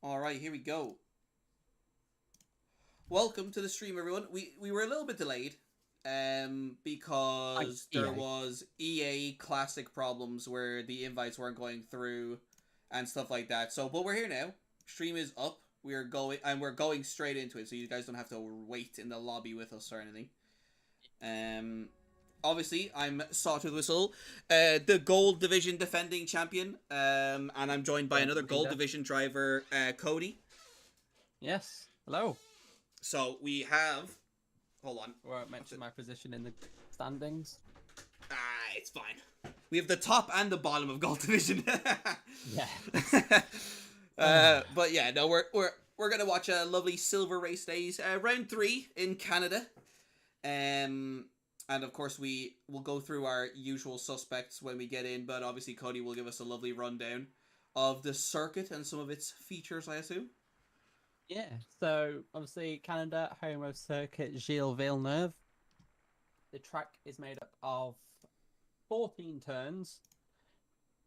Alright, here we go. Welcome to the stream, everyone. We were a little bit delayed because Thanks, there EA. was EA classic problems where the invites weren't going through and stuff like that. But we're here now. Stream is up. We're going straight into it, so you guys don't have to wait in the lobby with us or anything. Um, Obviously, I'm Sawtooth Whistle, the Gold Division defending champion, and I'm joined by another Gold Division driver, Cody. Yes. Hello. So we have. Hold on. Won't mention my position in the standings. It's fine. We have the top and the bottom of Gold Division. Yeah. But yeah, no, we're gonna watch a lovely Silver Race Days round 3 in Canada. And of course we will go through our usual suspects when we get in, but obviously Cody will give us a lovely rundown of the circuit and some of its features, I assume. Yeah. So obviously Canada, home of circuit Gilles Villeneuve. The track is made up of 14 turns,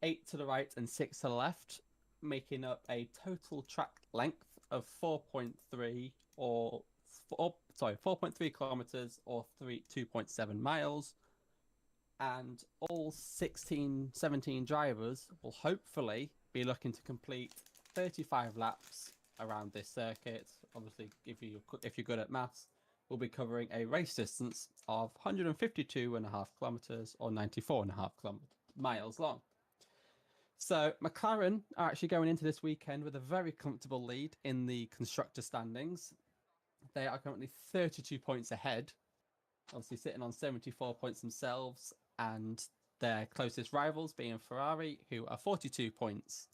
8 to the right and 6 to the left, making up a total track length of 4.3 or 4.3 kilometers or 2.7 miles. And all 17 drivers will hopefully be looking to complete 35 laps around this circuit. Obviously, if you're good at maths, we'll be covering a race distance of 152.5 kilometers or 94.5 miles long. So McLaren are actually going into this weekend with a very comfortable lead in the constructor standings. They are currently 32 points ahead, obviously sitting on 74 points themselves, and their closest rivals being Ferrari, who are 42 points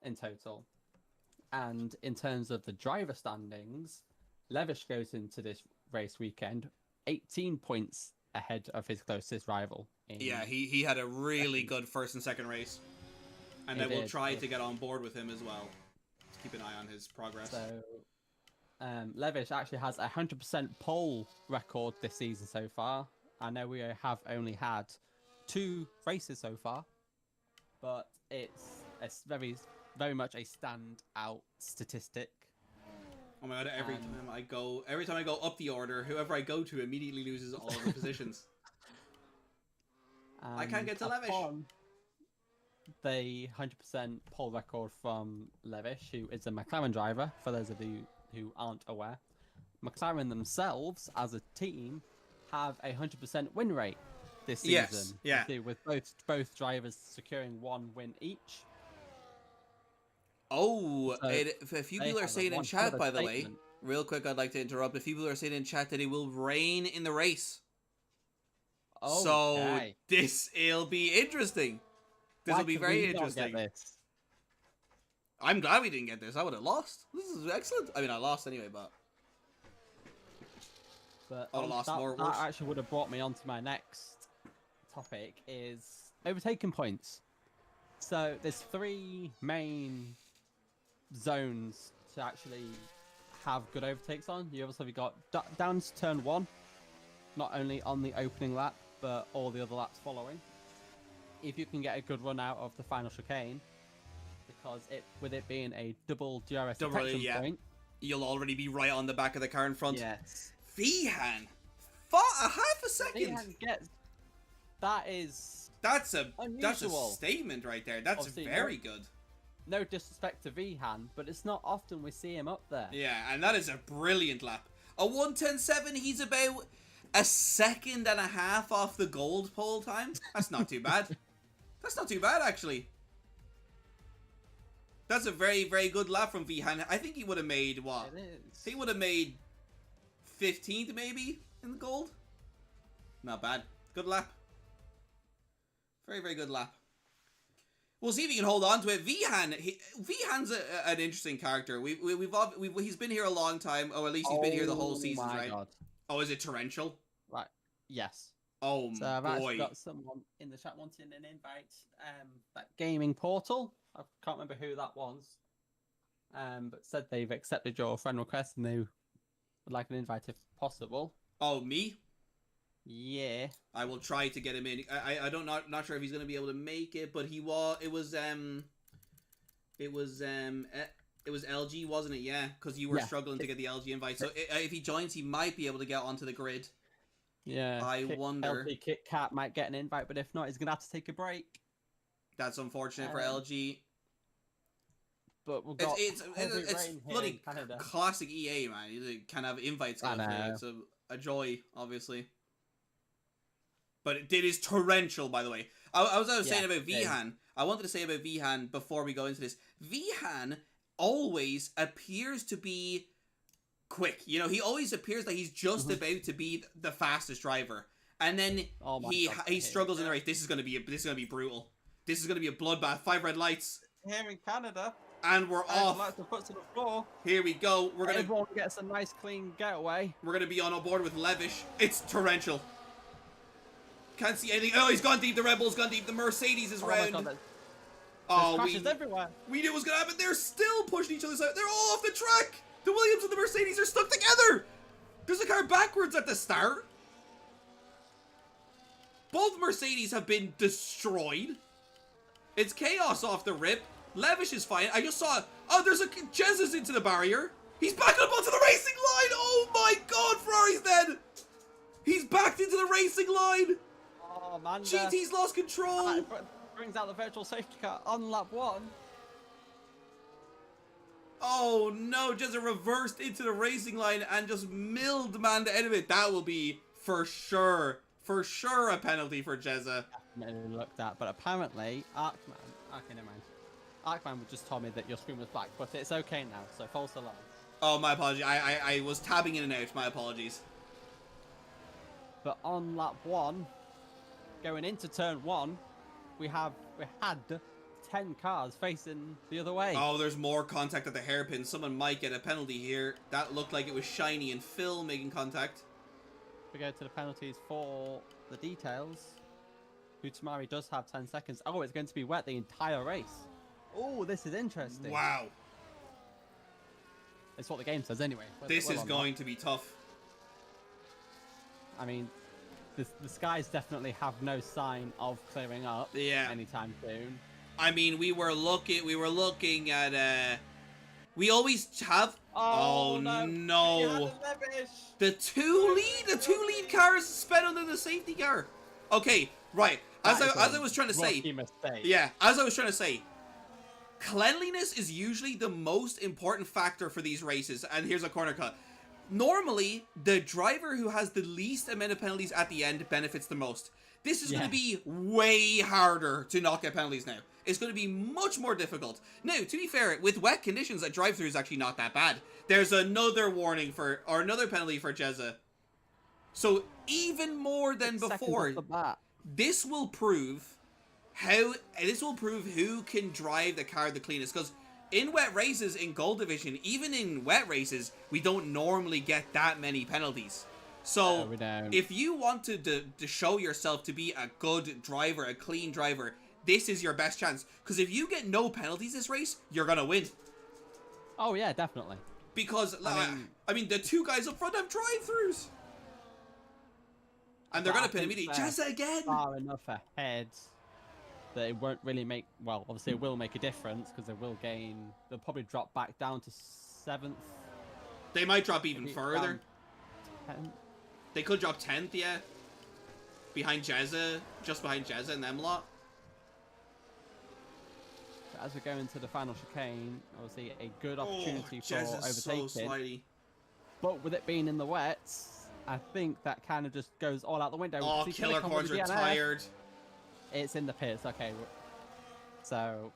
in total. And in terms of the driver standings, Levish goes into this race weekend 18 points ahead of his closest rival. Yeah, he had a really good first and second race. And then we'll try to get on board with him as well. Let's keep an eye on his progress. So, Levish actually has a 100% pole record this season so far. I know we have only had 2 races so far, but it's very much a standout statistic. Oh my god! Every time I go up the order, whoever I go to immediately loses all of the positions. I can't get to Levish. The 100% pole record from Levish, who is a McLaren driver, for those of you who aren't aware. McLaren themselves, as a team, have a 100% win rate this season. Yes, yeah. With both drivers securing 1 win each. Oh, so a few people are saying in chat, by the way, real quick, I'd like to interrupt. A few people are saying in chat that it will rain in the race. Okay. So this'll be interesting. This will be very interesting. I'm glad we didn't get this. I would have lost. This is excellent. I mean, I lost anyway, but I would have lost more. That actually would have brought me on to my next topic, is overtaking points. So there's 3 main zones to actually have good overtakes on. You obviously got down to turn 1, not only on the opening lap, but all the other laps following. If you can get a good run out of the final chicane, because with it being a double DRS detection point, you'll already be right on the back of the car in front. Yes. Vihan, a half a second. That's a statement right there. That's obviously very good. No disrespect to Vihan, but it's not often we see him up there. Yeah, and that is a brilliant lap. A 1:10.7. He's about a second and a half off the gold pole time. That's not too bad. That's not too bad, actually. That's a very, very good lap from Vihan. I think he would have made, what? It is. He would have made 15th, maybe, in the gold. Not bad. Good lap. Very, very good lap. We'll see if he can hold on to it. Vihan's an interesting character. He's been here a long time. Oh, at least he's been here the whole season, right? God. Oh, is it torrential? Right. Yes. Oh, so I've actually got someone in the chat wanting an invite. That gaming portal. I can't remember who that was. But said they've accepted your friend request and they would like an invite if possible. Oh, me? Yeah. I will try to get him in. I don't not sure if he's gonna be able to make it, but it was It was LG, wasn't it? Yeah, because you were Yeah. struggling to get the LG invite. So if he joins, he might be able to get onto the grid. Yeah. I wonder. LP Kit Kat might get an invite, but if not, he's gonna have to take a break. That's unfortunate for LG. But we've got it's bloody Canada. classic EA, man. You can have invites go through. It's a joy, obviously. But it is torrential, by the way. I was saying about Vihan. I wanted to say about Vihan before we go into this. Vihan always appears to be quick. You know, he always appears that he's just about to be the fastest driver, and then he struggles in the race. This is gonna be brutal. This is gonna be a bloodbath. 5 red lights. Here in Canada. And we're off. Like the foot to the floor. Here we go. Everyone gets a nice clean getaway. We're gonna be on board with Levish. It's torrential. Can't see anything. Oh, he's gone deep. The Red Bull's gone deep. The Mercedes is round. My God, crashes everywhere. We knew it was gonna happen. They're still pushing each other out. They're all off the track. The Williams and the Mercedes are stuck together. There's a car backwards at the start. Both Mercedes have been destroyed. It's chaos off the rip. Levish is fine. I just saw... Oh, there's a... Jez is into the barrier. He's back up onto the racing line. Oh my God, Ferrari's dead. He's backed into the racing line. Oh, man. GT's lost control. Brings out the virtual safety car on lap 1. Oh no, Jezza reversed into the racing line and just milled Manda out of it. That will be for sure a penalty for Jezza. Definitely looked at, but apparently Arkman just told me that your screen was black, but it's okay now, so false alarm. Oh, my apologies. I was tabbing in and out. My apologies. But on lap 1, going into turn 1, we had 10 cars facing the other way. Oh, there's more contact at the hairpin. Someone might get a penalty here. That looked like it was Shiny and Phil making contact. We go to the penalties for the details. Utamari does have 10 seconds. Oh, it's going to be wet the entire race. Oh, this is interesting. Wow. It's what the game says anyway. This is going to be tough. I mean, the skies definitely have no sign of clearing up anytime soon. I mean, we were looking at we always have oh no. The two lead cars sped under the safety car. Okay, right. As I was trying to say. Yeah, as I was trying to say. Cleanliness is usually the most important factor for these races, and here's a corner cut. Normally, the driver who has the least amount of penalties at the end benefits the most. This is going to be way harder to not get penalties now. It's going to be much more difficult. Now, to be fair, with wet conditions, a drive-through is actually not that bad. There's another warning or another penalty for Jezza. So, even more than before, this will prove who can drive the car the cleanest, because in wet races in Gold Division, even in wet races, we don't normally get that many penalties. So if you want to show yourself to be a good driver, a clean driver, this is your best chance, because if you get no penalties this race, you're gonna win. Oh yeah, definitely. Because I mean the two guys up front have drive-throughs, and they're gonna pin immediately. Jezza again. Far enough ahead that it won't really make, well, obviously it will make a difference, because they'll probably drop back down to 7th. They might drop even further. 10th. They could drop 10th, yeah. Behind Jezza, just behind Jezza and them lot. So as we go into the final chicane, obviously a good opportunity for overtaking. So slidey. But with it being in the wets, I think that kind of just goes all out the window. Oh, Killer Corn's retired. It's in the pits, okay. So.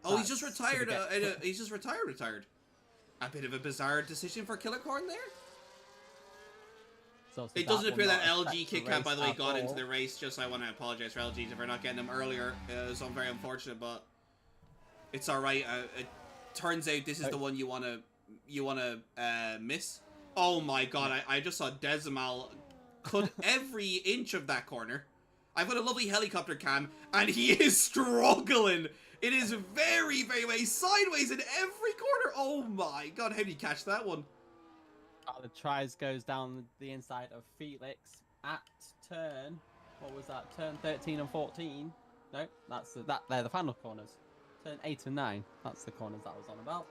Oh, he's just retired. He's just retired. A bit of a bizarre decision for Killer Corn there. So it doesn't appear that LG Kit Kat, by the way, got into the race. Just I want to apologize for LG for not getting them earlier. So I'm very unfortunate, but it's all right. It turns out this is the one you wanna miss. Oh my God! I just saw Decimal cut every inch of that corner. I've got a lovely helicopter cam, and he is struggling. It is very, very way sideways in every corner. Oh my God, how did he catch that one? The tries goes down the inside of Felix at turn. What was that? Turn 13 and 14. No, they're the final corners. Turn 8 and 9. That's the corners that I was on about.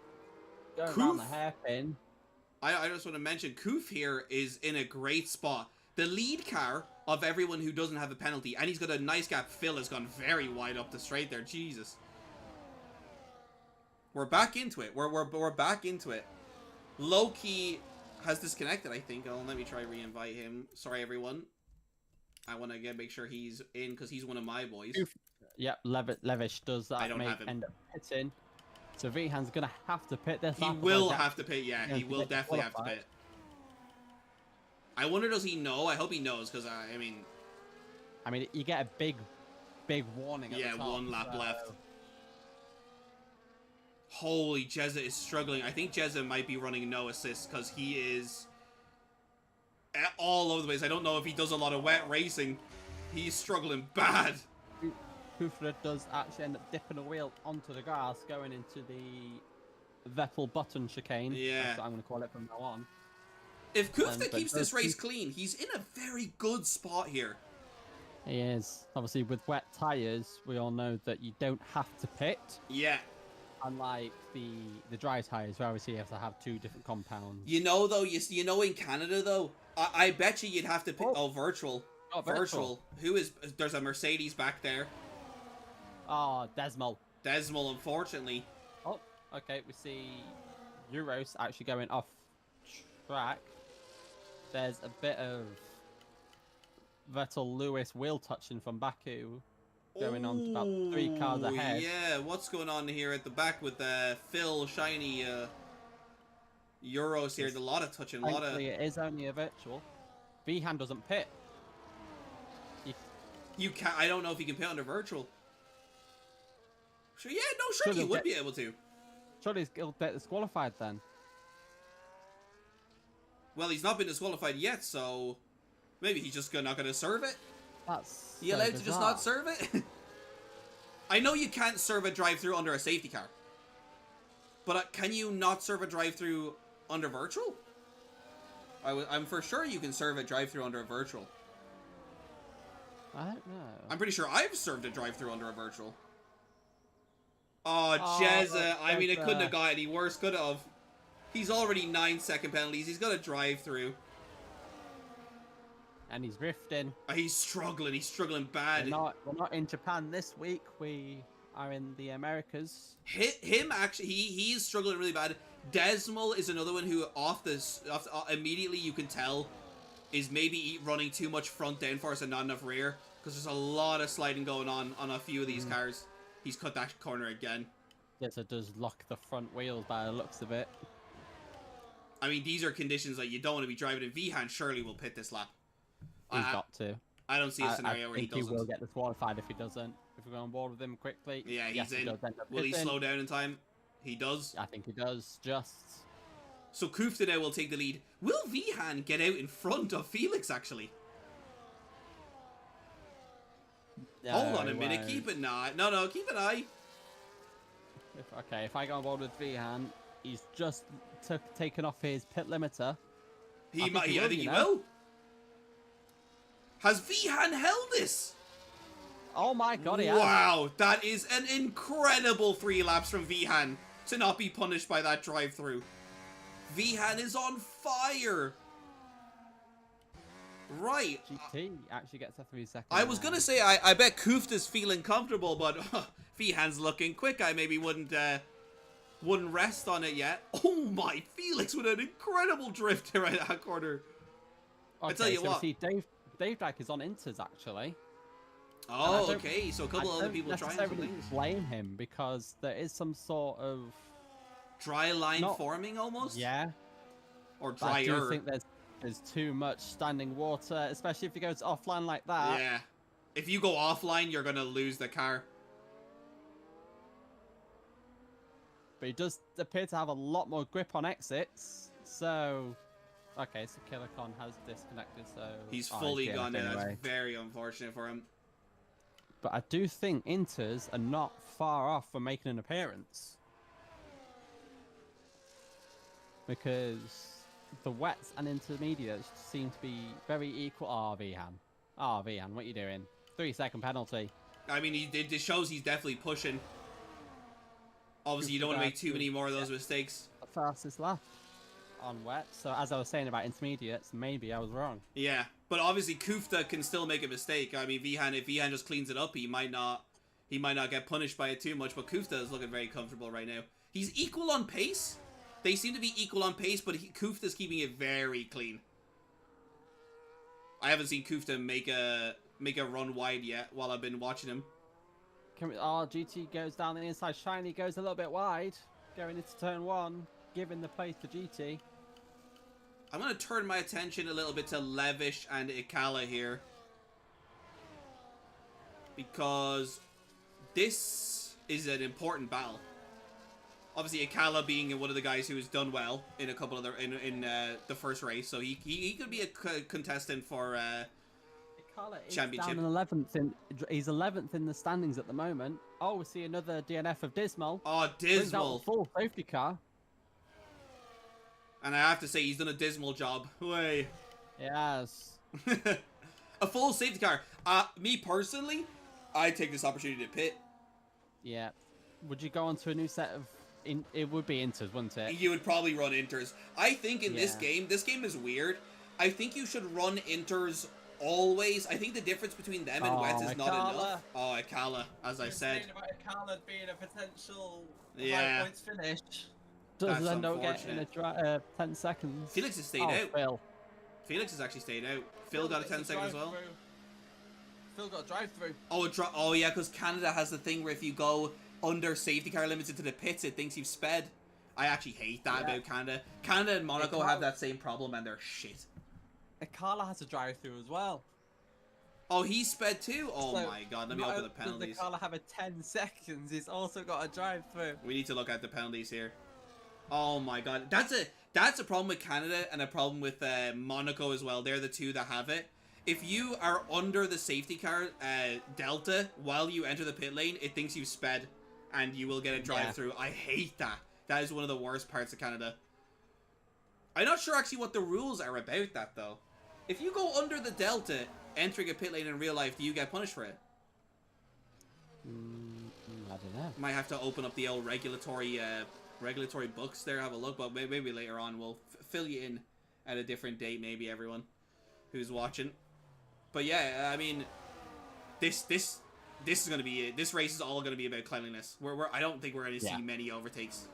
Going around the Koof, hairpin. I just want to mention, Koof here is in a great spot. The lead car of everyone who doesn't have a penalty, and he's got a nice gap. Phil has gone very wide up the straight there. Jesus. We're back into it. We're back into it. Loki has disconnected, I think. Oh, let me try re-invite him. Sorry, everyone. I want to make sure he's in because he's one of my boys. Yep, Levish does that. I don't have him. End up pitting. So Vihan's gonna have to pit this. He will have to pit. Yeah, he will definitely have to pit. I wonder, does he know? I hope he knows because I mean, you get a big warning. Yeah, at the top, 1 lap left. Holy, Jezza is struggling. I think Jezza might be running no assist because he is all over the place. I don't know if he does a lot of wet racing. He's struggling bad. Kufra does actually end up dipping a wheel onto the grass, going into the Vettel button chicane. Yeah. That's what I'm going to call it from now on. If Kufra keeps this race clean, he's in a very good spot here. He is. Obviously, with wet tyres, we all know that you don't have to pit. Yeah. Unlike the dry tyres, where obviously you have to have 2 different compounds. You know, though, you know in Canada, though, I bet you'd have to pit... Oh, virtual. Oh, virtual. Who is... There's a Mercedes back there. Oh, Desmol. Desmol, unfortunately. Oh, okay. We see Euros actually going off track. There's a bit of Vettel Lewis wheel touching from Baku going on to about 3 cars ahead. Yeah, what's going on here at the back with Phil Shiny Euros here? There's a lot of touching, a lot of... It is only a virtual. Vihan doesn't pit. You can't... I don't know if he can pit under virtual. Sure, yeah, no, sure he would be able to. Surely he'll get disqualified then. Well, he's not been disqualified yet, so maybe he's just not going to serve it. That's you allowed to just not serve it? I know you can't serve a drive-through under a safety car, but can you not serve a drive-through under virtual? I'm for sure you can serve a drive-through under a virtual. I don't know. I'm pretty sure I've served a drive-through under a virtual. Oh, Jezza. I mean, it couldn't have got any worse, could it have? He's already 9-second penalties. He's got a drive-through. And he's drifting. He's struggling. He's struggling bad. We're not in Japan this week. We are in the Americas. Him, actually, he is struggling really bad. Desmol is another one who immediately you can tell is maybe running too much front downforce and not enough rear. Because there's a lot of sliding going on a few of these cars. He's cut that corner again. Yes, it does lock the front wheels by the looks of it. I mean, these are conditions that you don't want to be driving in. Vihan surely will pit this lap. He's got to. I don't see a scenario where he doesn't. He will get disqualified if he doesn't. If we go on board with him quickly. Yeah, he's in. Will he slow down in time? He does. I think he does, just. So Kufta now will take the lead. Will Vihan get out in front of Felix, actually? No, hold on a minute. Keep an eye. No, keep an eye. If I go on board with Vihan, he's just taken off his pit limiter. I think he will. Has Vihan held this? Oh my god, he has. Wow, that is an incredible 3 laps from Vihan to not be punished by that drive-through. Vihan is on fire. Right. GT actually gets a 3-second. I was going to say, I bet Kufta's feeling comfortable, but Vihan's looking quick. I maybe wouldn't rest on it yet. Oh my, Felix with an incredible drift here at that corner. Okay, I tell you what. See, Dave Dyke is on Inters, actually. Oh, okay. So a couple other people trying some things. I don't blame him because there is some sort of dry line forming almost. Yeah. Or drier. I do think there's too much standing water, especially if you go to offline like that. Yeah. If you go offline, you're gonna lose the car. But he does appear to have a lot more grip on exits, so. Okay, so Killercon has disconnected, so... He's fully gone now. That's very unfortunate for him. But I do think Inters are not far off from making an appearance. Because the wets and intermediates seem to be very equal. Oh, Vihan. Oh, Vihan, what are you doing? 3-second penalty. I mean, it shows he's definitely pushing. Obviously, you don't want to make too many more of those mistakes. fastest lap on wet. So as I was saying about intermediates, maybe I was wrong. Yeah, but obviously Kufta can still make a mistake. I mean, Vihan, if Vihan just cleans it up, he might not get punished by it too much. But Kufta is looking very comfortable right now. He's equal on pace. They seem to be equal on pace, but Kufta's keeping it very clean. I haven't seen Kufta make a run wide yet while I've been watching him. GT goes down the inside. Shiny goes a little bit wide, going into turn 1, giving the place to GT. I'm going to turn my attention a little bit to Levish and Ikala here. Because this is an important battle. Obviously, Ikala being one of the guys who has done well in a couple of the first race, so he could be a contestant for Ikala is championship. Down in 11th he's 11th in the standings at the moment. Oh, we see another DNF of Dismal. Oh, Dismal! Full safety car. And I have to say, he's done a dismal job. Way. Yes. A full safety car. Me personally, I take this opportunity to pit. Yeah. Would you go on to a new set of... it would be Inters, wouldn't it? You would probably run Inters. I think in this game is weird. I think you should run Inters always. I think the difference between them and Wets is not enough. Oh, Ikala, as I said. About Ikala being a potential high points finish. Does end up getting a 10 seconds. Felix has stayed out. Phil. Felix has actually stayed out. Phil got a 10 seconds as well. Phil got a drive through. Oh yeah, because Canada has the thing where if you go under safety car limits into the pits, it thinks you've sped. I actually hate that about Canada. Canada and Monaco have that same problem and they're shit. Ikala has a drive through as well. Oh, he sped too? Oh So, my god, let me open the penalties. Does Ikala have a 10 seconds? He's also got a drive through. We need to look at the penalties here. Oh my god, that's a problem with Canada and a problem with Monaco as well. They're the two that have it. If you are under the safety car delta while you enter the pit lane, it thinks you've sped and you will get a drive through. I hate that. That is one of the worst parts of Canada. I'm not sure actually what the rules are about that though. If you go under the delta entering a pit lane in real life, do you get punished for it? I don't know. Might have to open up the old regulatory books there, have a look, but maybe later on we'll fill you in at a different date, maybe everyone who's watching. But yeah, I mean, this is gonna be it. This race is all gonna be about cleanliness. I don't think we're gonna see many overtakes.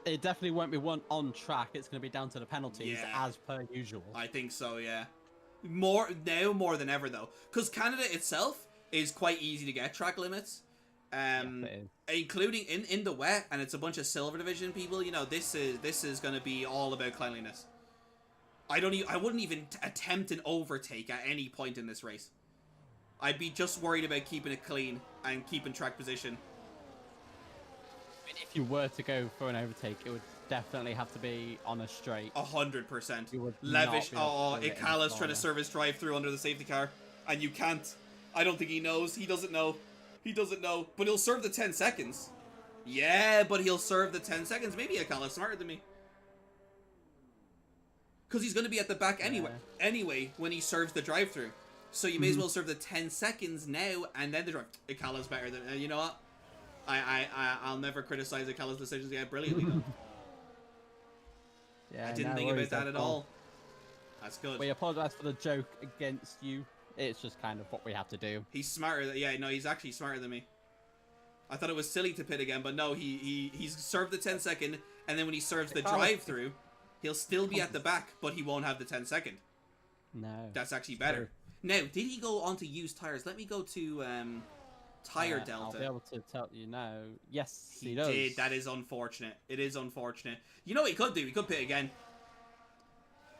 It definitely won't be one on track. It's gonna be down to the penalties as per usual. I think so, yeah. More than ever though, because Canada itself is quite easy to get track limits. Including in the wet, and it's a bunch of silver division people. You know, this is going to be all about cleanliness. I wouldn't even attempt an overtake at any point in this race. I'd be just worried about keeping it clean and keeping track position. I mean, if you were to go for an overtake, it would definitely have to be on a straight. 100%. Levish. Ikala's trying to serve his drive through under the safety car, and you can't. I don't think he knows. He doesn't know. He doesn't know, but he'll serve the 10 seconds. Yeah, but he'll serve the 10 seconds. Maybe Ikala's smarter than me. Because he's going to be at the back anyway when he serves the drive-thru. So you may as well serve the 10 seconds now, and then the drive. Ikala's better than... you know what? I'll never criticize Ikala's decisions. Yeah, brilliantly done. I didn't think about that at all. That's good. We apologise for the joke against you. It's just kind of what we have to do. He's smarter. Yeah, no, he's actually smarter than me. I thought it was silly to pit again, but no, he's served the 10 second, and then when he serves the drive-through, he'll still be at the back, but he won't have the 10 second. No. That's actually better. Now, did he go on to used tires? Let me go to Tire Delta. I'll be able to tell you now. Yes, he does. did. That is unfortunate. It is unfortunate. You know what he could do? He could pit again.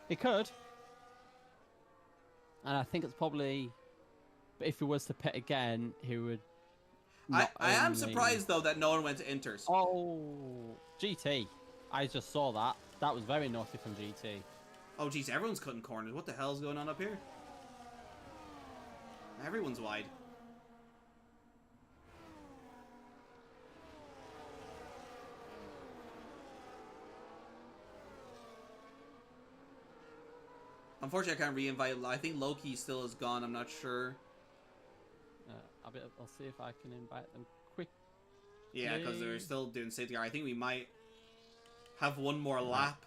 He could. And I think it's probably, if he was to pit again, he would. I am surprised though that no one went to Inters. Oh, GT! I just saw that. That was very naughty from GT. Oh geez, everyone's cutting corners. What the hell's going on up here? Everyone's wide. Unfortunately, I can't re-invite. I think Loki still is gone. I'm not sure. I'll see if I can invite them quick. Yeah, because they're still doing safety car. I think we might. have one more lap.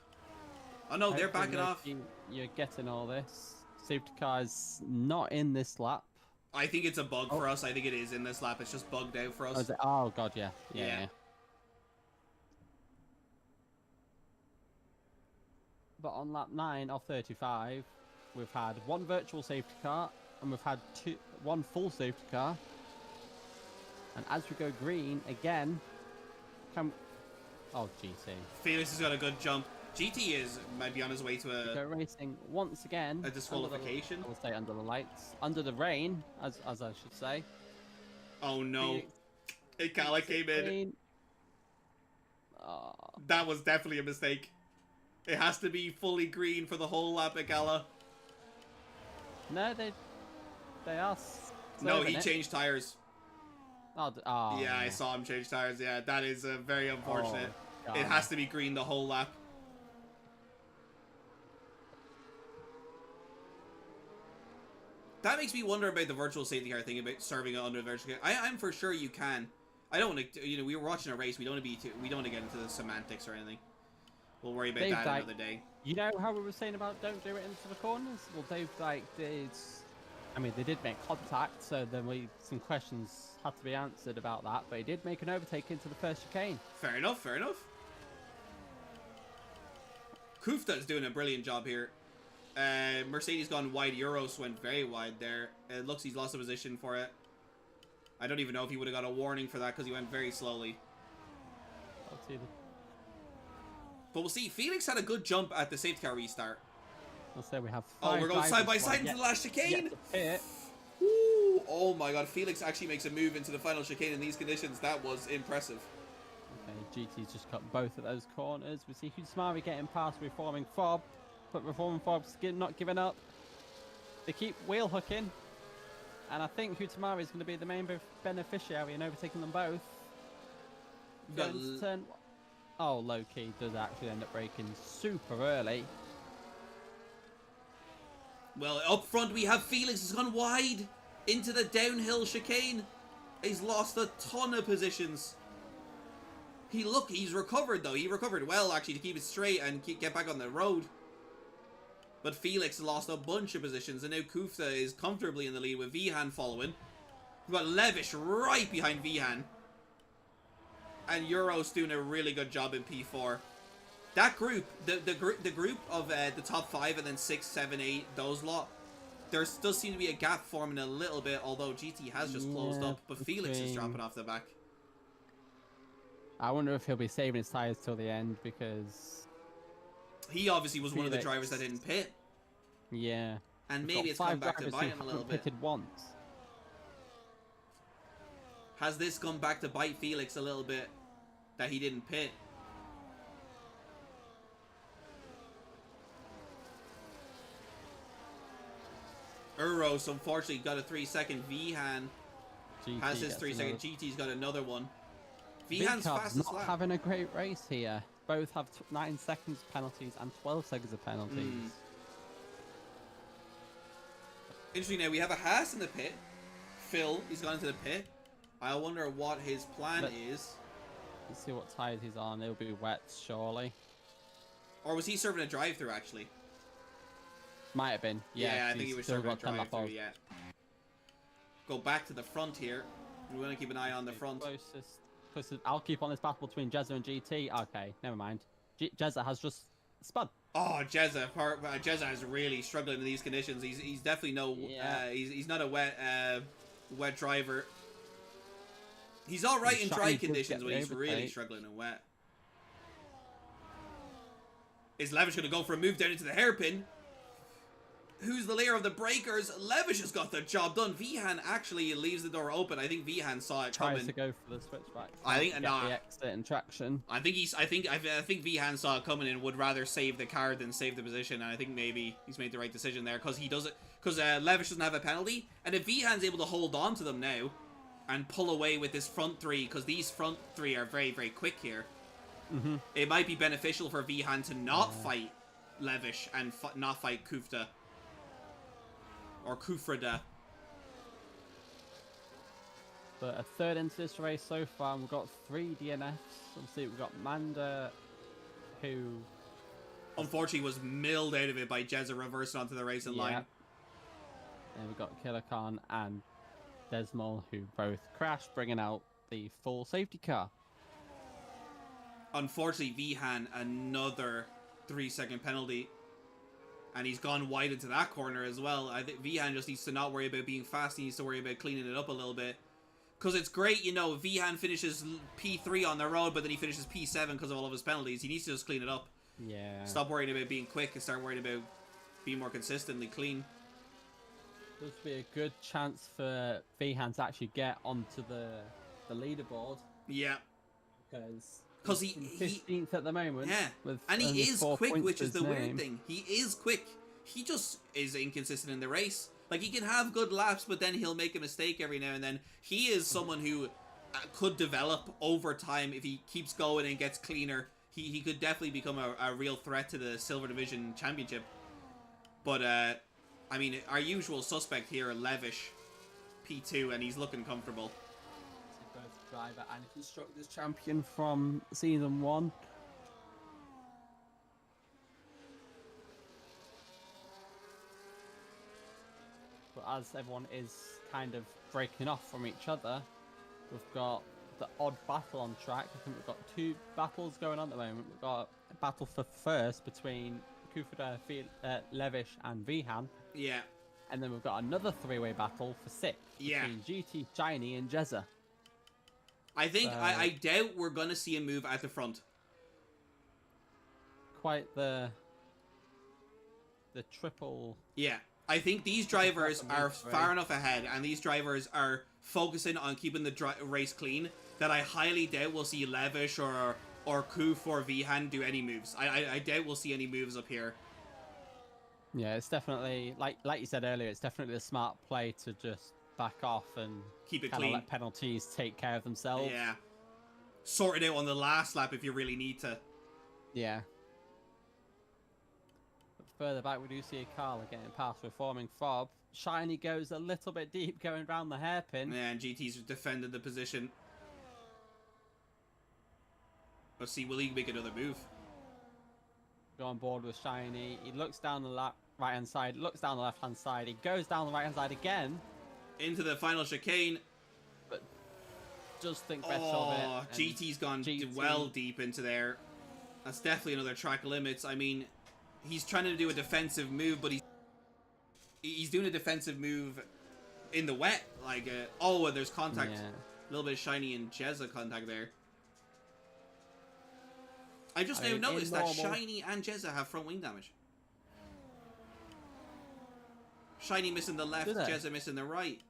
Oh no, they're Hopefully, backing off. Loki, you're getting all this. Safety car is not in this lap. I think it's a bug Oh. for us. I think it is in this lap. It's just bugged out for Oh, us. is it? Oh god, yeah. Yeah. Yeah. But on lap 9 of 35, we've had one virtual safety car, and we've had one full safety car. And as we go green again, oh GT. Felix has got a good jump. GT might be on his way to We go racing once again. a disqualification. I would say under the lights, under the rain, as I should say. Oh no. Ikala came in. Oh. That was definitely a mistake. It has to be fully green for the whole lap, Ikala. No, they are. No, he serving it. changed tires. Oh, Yeah, I saw him change tires. Yeah, that is very unfortunate. Oh, It has to be green the whole lap. That makes me wonder about the virtual safety car thing, about serving it under the virtual car. I'm for sure you can. I don't want to, we were watching a race. We don't want to get into the semantics or anything. We'll worry about that another day. You know how we were saying about don't do it into the corners? Well, Dave did. I mean, they did make contact, so then some questions had to be answered about that. But he did make an overtake into the first chicane. Fair enough. Fair enough. Kufta's doing a brilliant job here. Mercedes gone wide. Euros went very wide there. It looks he's lost a position for it. I don't even know if he would have got a warning for that because he went very slowly. I'll see. But we'll see. Felix had a good jump at the safety car restart. I'll say we have. Oh, we're going side by side into the last chicane. Ooh, oh my god, Felix actually makes a move into the final chicane in these conditions. That was impressive. Okay, GT's just cut both of those corners. We see Hudsamari getting past Reforming Fob, but Reforming Fob's not giving up. They keep wheel hooking, and I think Hudsamari is going to be the main beneficiary in overtaking them both. Going to turn. Oh, low-key does actually end up braking super early. Well, up front we have Felix has gone wide into the downhill chicane. He's lost a ton of positions. He's recovered though. He recovered well actually to keep it straight and get back on the road. But Felix lost a bunch of positions, and now Kufta is comfortably in the lead with Vihan following. We've got Levish right behind Vihan. And Euros doing a really good job in P4. That group, the group of the top 5 and then 6, 7, 8, those lot, there does seem to be a gap forming a little bit, although GT has just closed up, but Felix is dropping off the back. I wonder if he'll be saving his tyres till the end, because he obviously was one of the drivers that didn't pit. Yeah. And maybe it's come back to bite him a little bit. Pitted once. Has this come back to bite Felix a little bit that he didn't pit? Euros unfortunately got a 3-second. Vihan has his 3-second. GT's got another one. Vihan's fastest lap. Having a great race here. Both have 9 seconds penalties and 12 seconds of penalties. Interesting now, we have a Haas in the pit. Phil, he's gone into the pit. I wonder what his plan is. Let's see what tyres he's on. It'll be wet, surely. Or was he serving a drive-through, actually? Might have been. Yeah, I think he was serving a drive-through, yeah. Go back to the front here. We're going to keep an eye on the front. Closest. I'll keep on this battle between Jezza and GT. Okay, never mind. Jezza has just spun. Oh, Jezza is really struggling in these conditions. He's definitely no. Yeah. He's not a wet driver. He's all right in dry conditions, but he's really struggling in wet. Is Levish going to go for a move down into the hairpin? Who's the layer of the breakers? Levish has got the job done. Vihan actually leaves the door open. I think Vihan saw it coming. Tries to go for the switchback. I think the exit and traction. I think Vihan saw it coming and would rather save the car than save the position. And I think maybe he's made the right decision there because he does it because Levish doesn't have a penalty. And if Vihan's able to hold on to them now and pull away with this front three, because these front three are very, very quick here, it might be beneficial for Vihan to not fight Levish and not fight Kufta. Or Kufrada. But a third into this race so far, and we've got 3 DNFs. Obviously, we've got Manda, who unfortunately was milled out of it by Jezza reversing onto the racing line. And we've got Killer Khan and Desmol, who both crashed, bringing out the full safety car. Unfortunately, Vihan, another 3-second penalty. And he's gone wide into that corner as well. I think Vihan just needs to not worry about being fast. He needs to worry about cleaning it up a little bit. Because it's great, you know, Vihan finishes P3 on the road, but then he finishes P7 because of all of his penalties. He needs to just clean it up. Yeah. Stop worrying about being quick and start worrying about being more consistently clean. This would be a good chance for Vihan to actually get onto the leaderboard. Yeah. Because he's 15th at the moment. Yeah. And he is quick, which is the weird thing. He is quick. He just is inconsistent in the race. Like, he can have good laps, but then he'll make a mistake every now and then. He is someone who could develop over time if he keeps going and gets cleaner. He could definitely become a real threat to the Silver Division Championship. But, I mean, our usual suspect here, Levish, P2, and he's looking comfortable. Both driver and constructors champion from season 1. But as everyone is kind of breaking off from each other, we've got the odd battle on track. I think we've got 2 battles going on at the moment. We've got a battle for first between Kufada, Levish and Vihan. Yeah. And then we've got another 3-way battle for 6th between GT, Shiny and Jezza. I think, I doubt we're going to see a move at the front. Quite the triple... Yeah. I think these drivers are far enough ahead, and these drivers are focusing on keeping the race clean, that I highly doubt we'll see Levish or Kuf or Vihan do any moves. I doubt we'll see any moves up here. Yeah, it's definitely, like you said earlier, it's definitely a smart play to just back off and keep it clean. Let penalties take care of themselves. Yeah. Sort it out on the last lap if you really need to. Yeah. But further back, we do see a Carla getting past reforming fob. Shiny goes a little bit deep going around the hairpin. Yeah, and GT's defended the position. Let's see, will he make another move? Go on board with Shiny. He looks down the right hand side, looks down the left hand side. He goes down the right hand side again. Into the final chicane. But just think better of it. GT's gone well deep into there. That's definitely another track limits. I mean, he's trying to do a defensive move, but he's doing a defensive move in the wet. Like, there's contact. Yeah. A little bit of Shiny and Jezza contact there. I just now noticed that Shiny and Jezza have front wing damage. Shiny missing the left, Jezza missing the right.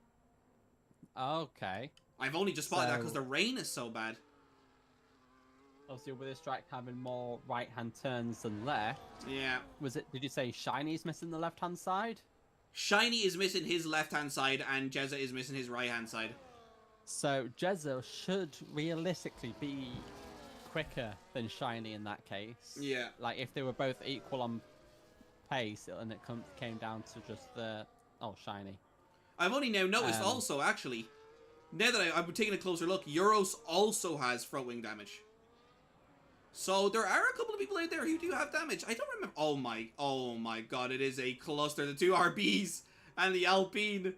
Okay. I've only just spotted that because the rain is so bad. Obviously, with this track having more right-hand turns than left. Yeah. Did you say Shiny's missing the left-hand side? Shiny is missing his left-hand side and Jezza is missing his right-hand side. So Jezza should realistically be quicker than Shiny in that case. Yeah. Like, if they were both equal on pace, and it came down to just the... Oh, Shiny. I've only now noticed also, actually, now that I'm taking a closer look, Euros also has front wing damage. So there are a couple of people out there who do have damage. I don't remember... Oh my god, it is a cluster. The 2 RBs and the Alpine.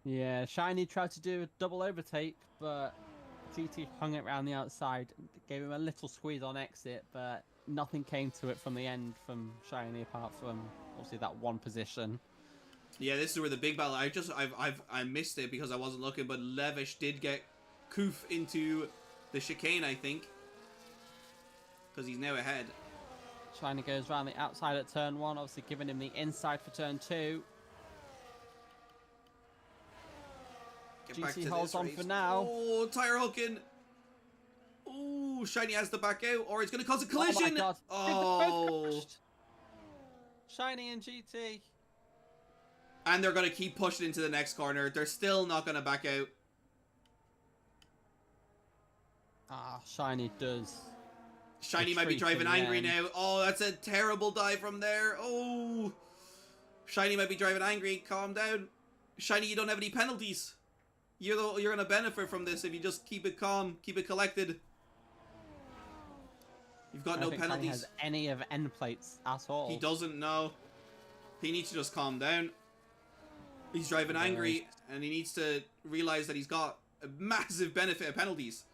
Yeah, Shiny tried to do a double overtake, but GT hung it around the outside, gave him a little squeeze on exit, but nothing came to it from the end from Shiny apart from obviously that one position. Yeah, this is where the big battle. I missed it because I wasn't looking, but Levish did get Kuf into the chicane, I think, because he's now ahead. Shiny goes around the outside at turn 1, obviously giving him the inside for turn 2. GT holds on for now. Oh, tire hooking. Oh, Shiny has to back out, or it's going to cause a collision. Oh my god! Oh. Shiny and GT. And they're going to keep pushing into the next corner. They're still not going to back out. Shiny does. Shiny might be driving angry now. Oh, that's a terrible dive from there. Oh. Shiny might be driving angry. Calm down. Shiny, you don't have any penalties. You're going to benefit from this if you just keep it calm, keep it collected. You've got I no don't think Shiny penalties. has any of end plates at all. He doesn't know. He needs to just calm down. He's driving angry, and he needs to realize that he's got a massive benefit of penalties.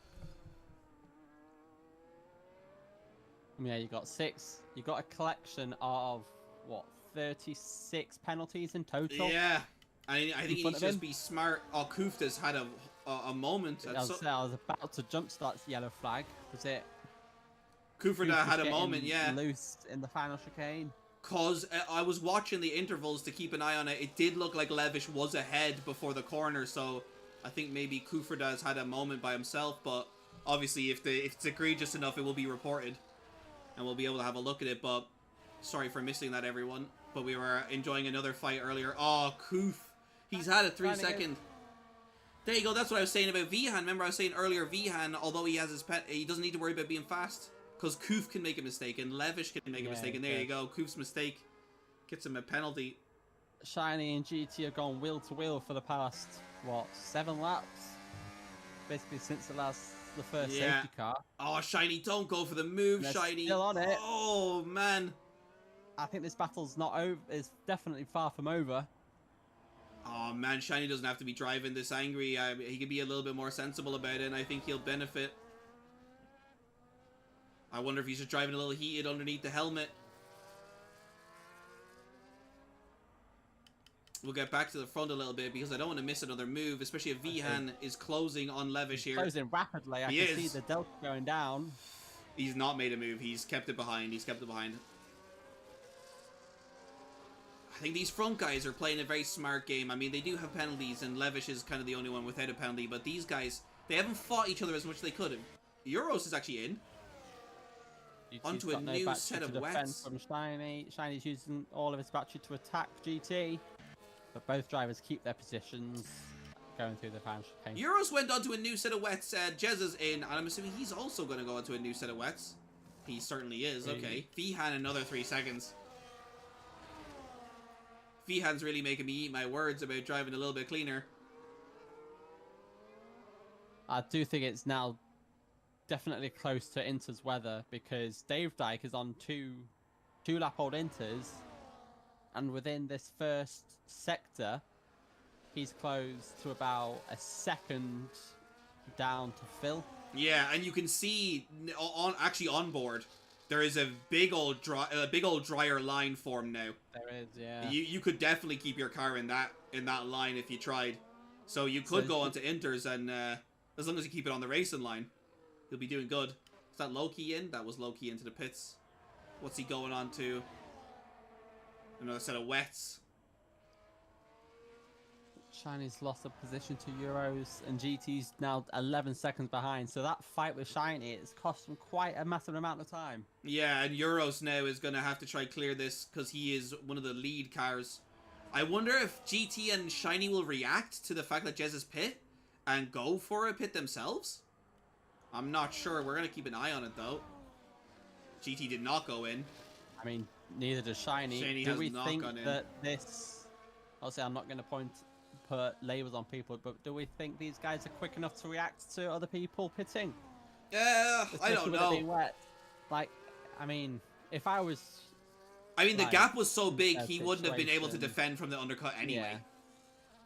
Yeah, you got 6. You got a collection of what, 36 penalties in total. Yeah, I think he front needs to of just be smart. Oh, Kufta's had a moment. I was about to jump to that yellow flag. Was it? Kufta had a moment, yeah. Loose in the final chicane. Cause I was watching the intervals to keep an eye on it. It did look like Levish was ahead before the corner, so I think maybe Kufrda has had a moment by himself. But obviously, if it's egregious enough, it will be reported, and we'll be able to have a look at it. But sorry for missing that, everyone. But we were enjoying another fight earlier. Oh, Kuf, he's had a 3-second. There you go. That's what I was saying about Vihan. Remember, I was saying earlier, Vihan, although he has his pet, he doesn't need to worry about being fast. Because Kuf can make a mistake, and Levish can make a mistake, and there you go. Kuf's mistake gets him a penalty. Shiny and GT have gone wheel to wheel for the past, what, 7 laps? Basically since the first safety car. Oh, Shiny, don't go for the move, They're Shiny. still on it. Oh, man. I think this battle's not over. It's definitely far from over. Oh, man, Shiny doesn't have to be driving this angry. He can be a little bit more sensible about it, and I think he'll benefit. I wonder if he's just driving a little heated underneath the helmet. We'll get back to the front a little bit because I don't want to miss another move, especially if Vihan is closing on Levish here. Closing rapidly. I can see the delta going down. He's not made a move. He's kept it behind. He's kept it behind. I think these front guys are playing a very smart game. I mean, they do have penalties, and Levish is kind of the only one without a penalty, but these guys, they haven't fought each other as much as they could have. Euros is actually in. Onto a new set of wets. From Shiny. Shiny's using all of his battery to attack GT. But both drivers keep their positions going through the final chicane. Euros went onto a new set of wets. Jez is in, and I'm assuming he's also going to go onto a new set of wets. He certainly is. Okay. Vihan another 3 seconds. Vihan's really making me eat my words about driving a little bit cleaner. I do think it's now definitely close to Inter's weather because Dave Dyke is on two lap old Inters, and within this first sector he's close to about a second down to Phil. Yeah, and you can see on board there is a big old dryer line form now. There is, yeah. You could definitely keep your car in that line if you tried. So you could go onto Inters, and as long as you keep it on the racing line, you'll be doing good. Is that Loki in? That was Loki into the pits. What's he going on to? Another set of wets. Shiny's lost a position to Euros, and GT's now 11 seconds behind. So that fight with Shiny, it's cost him quite a massive amount of time. Yeah, and Euros now is going to have to try clear this because he is one of the lead cars. I wonder if GT and Shiny will react to the fact that Jez is pit and go for a pit themselves. I'm not sure. We're going to keep an eye on it, though. GT did not go in. I mean, neither does Shiny. Shiny Do has we not think gone in. that this... Obviously, I'm not going to put labels on people, but do we think these guys are quick enough to react to other people pitting? I don't know. Being wet? Like, I mean, if I was... I mean, the gap was so big, that he wouldn't have been able to situation. defend from the undercut anyway.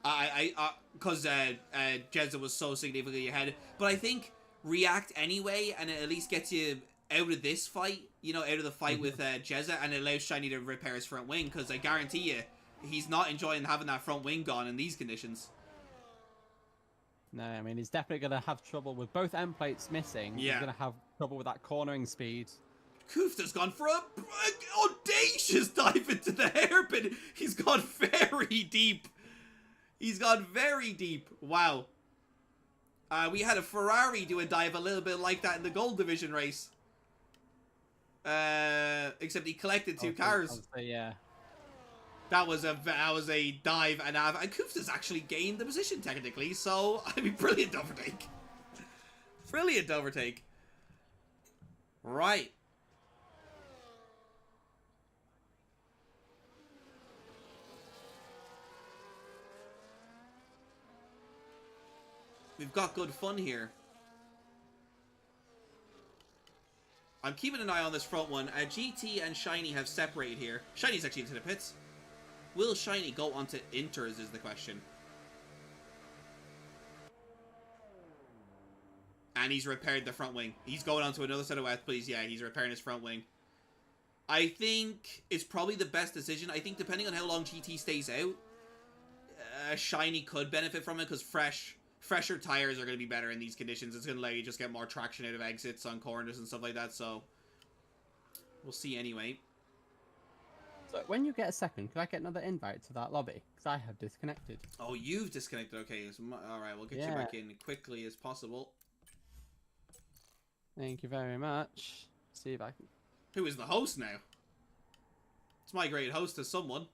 Yeah. Because Jezza was so significantly ahead. But I think react anyway, and it at least gets you out of this fight, you know, out of the fight with Jezza, and it allows Shiny to repair his front wing, because I guarantee you, he's not enjoying having that front wing gone in these conditions. No, I mean, he's definitely going to have trouble with both end plates missing. Yeah. He's going to have trouble with that cornering speed. Kufta's gone for a audacious dive into the hairpin. He's gone very deep. He's gone very deep. Wow. We had a Ferrari do a dive a little bit like that in the Gold Division race. Except he collected two cars. Yeah. That was a dive and Kufta's actually gained the position technically. So I mean, brilliant overtake. Brilliant overtake. Right. We've got good fun here. I'm keeping an eye on this front one. GT and Shiny have separated here. Shiny's actually into the pits. Will Shiny go onto Inters is the question. And he's repaired the front wing. He's going on to another set of wets, but he's repairing his front wing. I think it's probably the best decision. I think depending on how long GT stays out, Shiny could benefit from it because fresher tires are going to be better in these conditions. It's going to allow you just get more traction out of exits on corners and stuff like that. So we'll see anyway. So when you get a second, can I get another invite to that lobby? Because I have disconnected. Oh, you've disconnected. Okay, all right. We'll get you back in quickly as possible. Thank you very much. See if I can. Who is the host now? It's my great host as someone.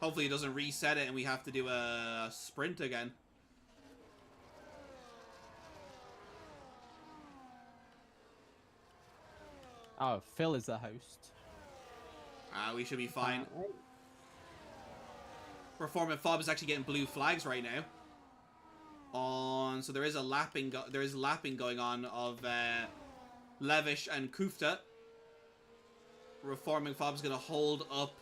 Hopefully it doesn't reset it and we have to do a sprint again. Oh, Phil is the host. We should be fine. Reform Fob is actually getting blue flags right now. So there is a lapping going on of Levish and Kufta. Reforming Fob's gonna hold up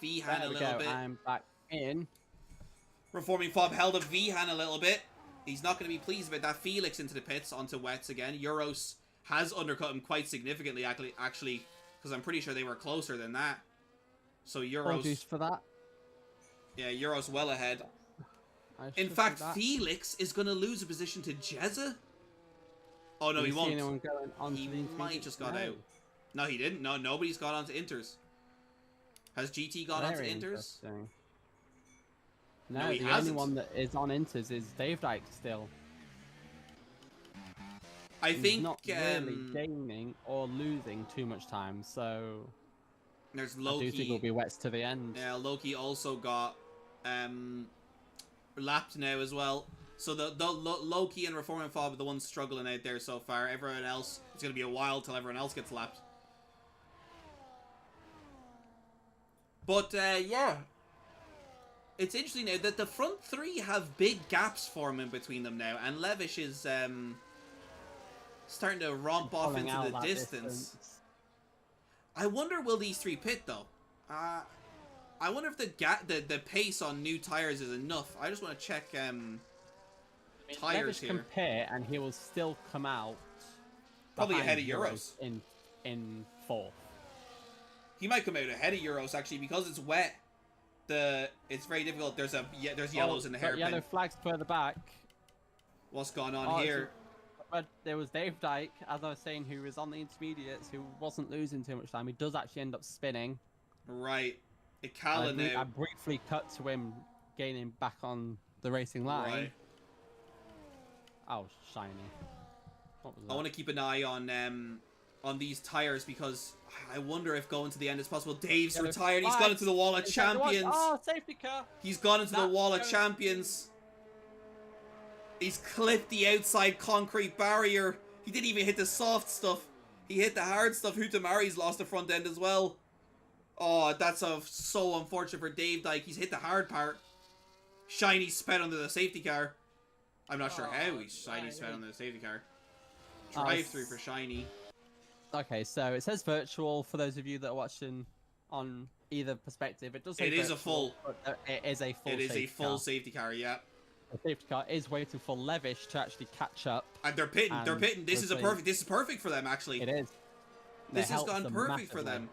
Vihan a little bit. I'm back in. Reforming Fob held up Vihan a little bit. He's not gonna be pleased about that. Felix into the pits onto wets again. Euros has undercut him quite significantly actually, because I'm pretty sure they were closer than that. So Euros. Apologies for that. Yeah, Euros well ahead. In fact, Felix is going to lose a position to Jezza. Oh, no, he won't. He might just got out. No, he didn't. No, nobody's got onto Inters. Has GT gone onto Inters? No, the only one that is on Inters is Dave Dyke still. I think he's not really gaining or losing too much time, so there's Loki. I do think it'll be wets to the end. Yeah, Loki also got lapped now as well. So the Loki and Reform and Fob are the ones struggling out there so far. Everyone else, it's going to be a while till everyone else gets lapped. But yeah, it's interesting now that the front three have big gaps forming between them now, and Levish is starting to romp off into the distance. I wonder, will these three pit though? I wonder if the pace on new tires is enough. I just want to check tires here. Compare, and he will still come out probably ahead of Euros in fourth. He might come out ahead of Euros actually because it's wet. It's very difficult. There's yellows in the hairpin. Yellow flags further back. What's going on here? But there was Dave Dyke, as I was saying, who was on the intermediates, who wasn't losing too much time. He does actually end up spinning. Right. I briefly cut to him gaining back on the racing line. Right. Oh, Shiny. What was that? I want to keep an eye on these tires because I wonder if going to the end is possible. Dave's retired. He's gone into the wall of champions. Oh, safety car. He's gone into the wall of champions. He's clipped the outside concrete barrier. He didn't even hit the soft stuff. He hit the hard stuff. Hutamari's lost the front end as well. Oh, that's so unfortunate for Dave Dyke. He's hit the hard part. Shiny sped under the safety car. I'm not sure how Shiny sped under the safety car. Drive through for Shiny. Okay, so it says virtual for those of you that are watching on either perspective. It does say virtual, is a full. But it is a full. It is a full car. Safety car. Yeah. The safety car is waiting for Levish to actually catch up. And they're pitting. They're pitting. This is perfect for them actually. It is. This has gone perfect for them.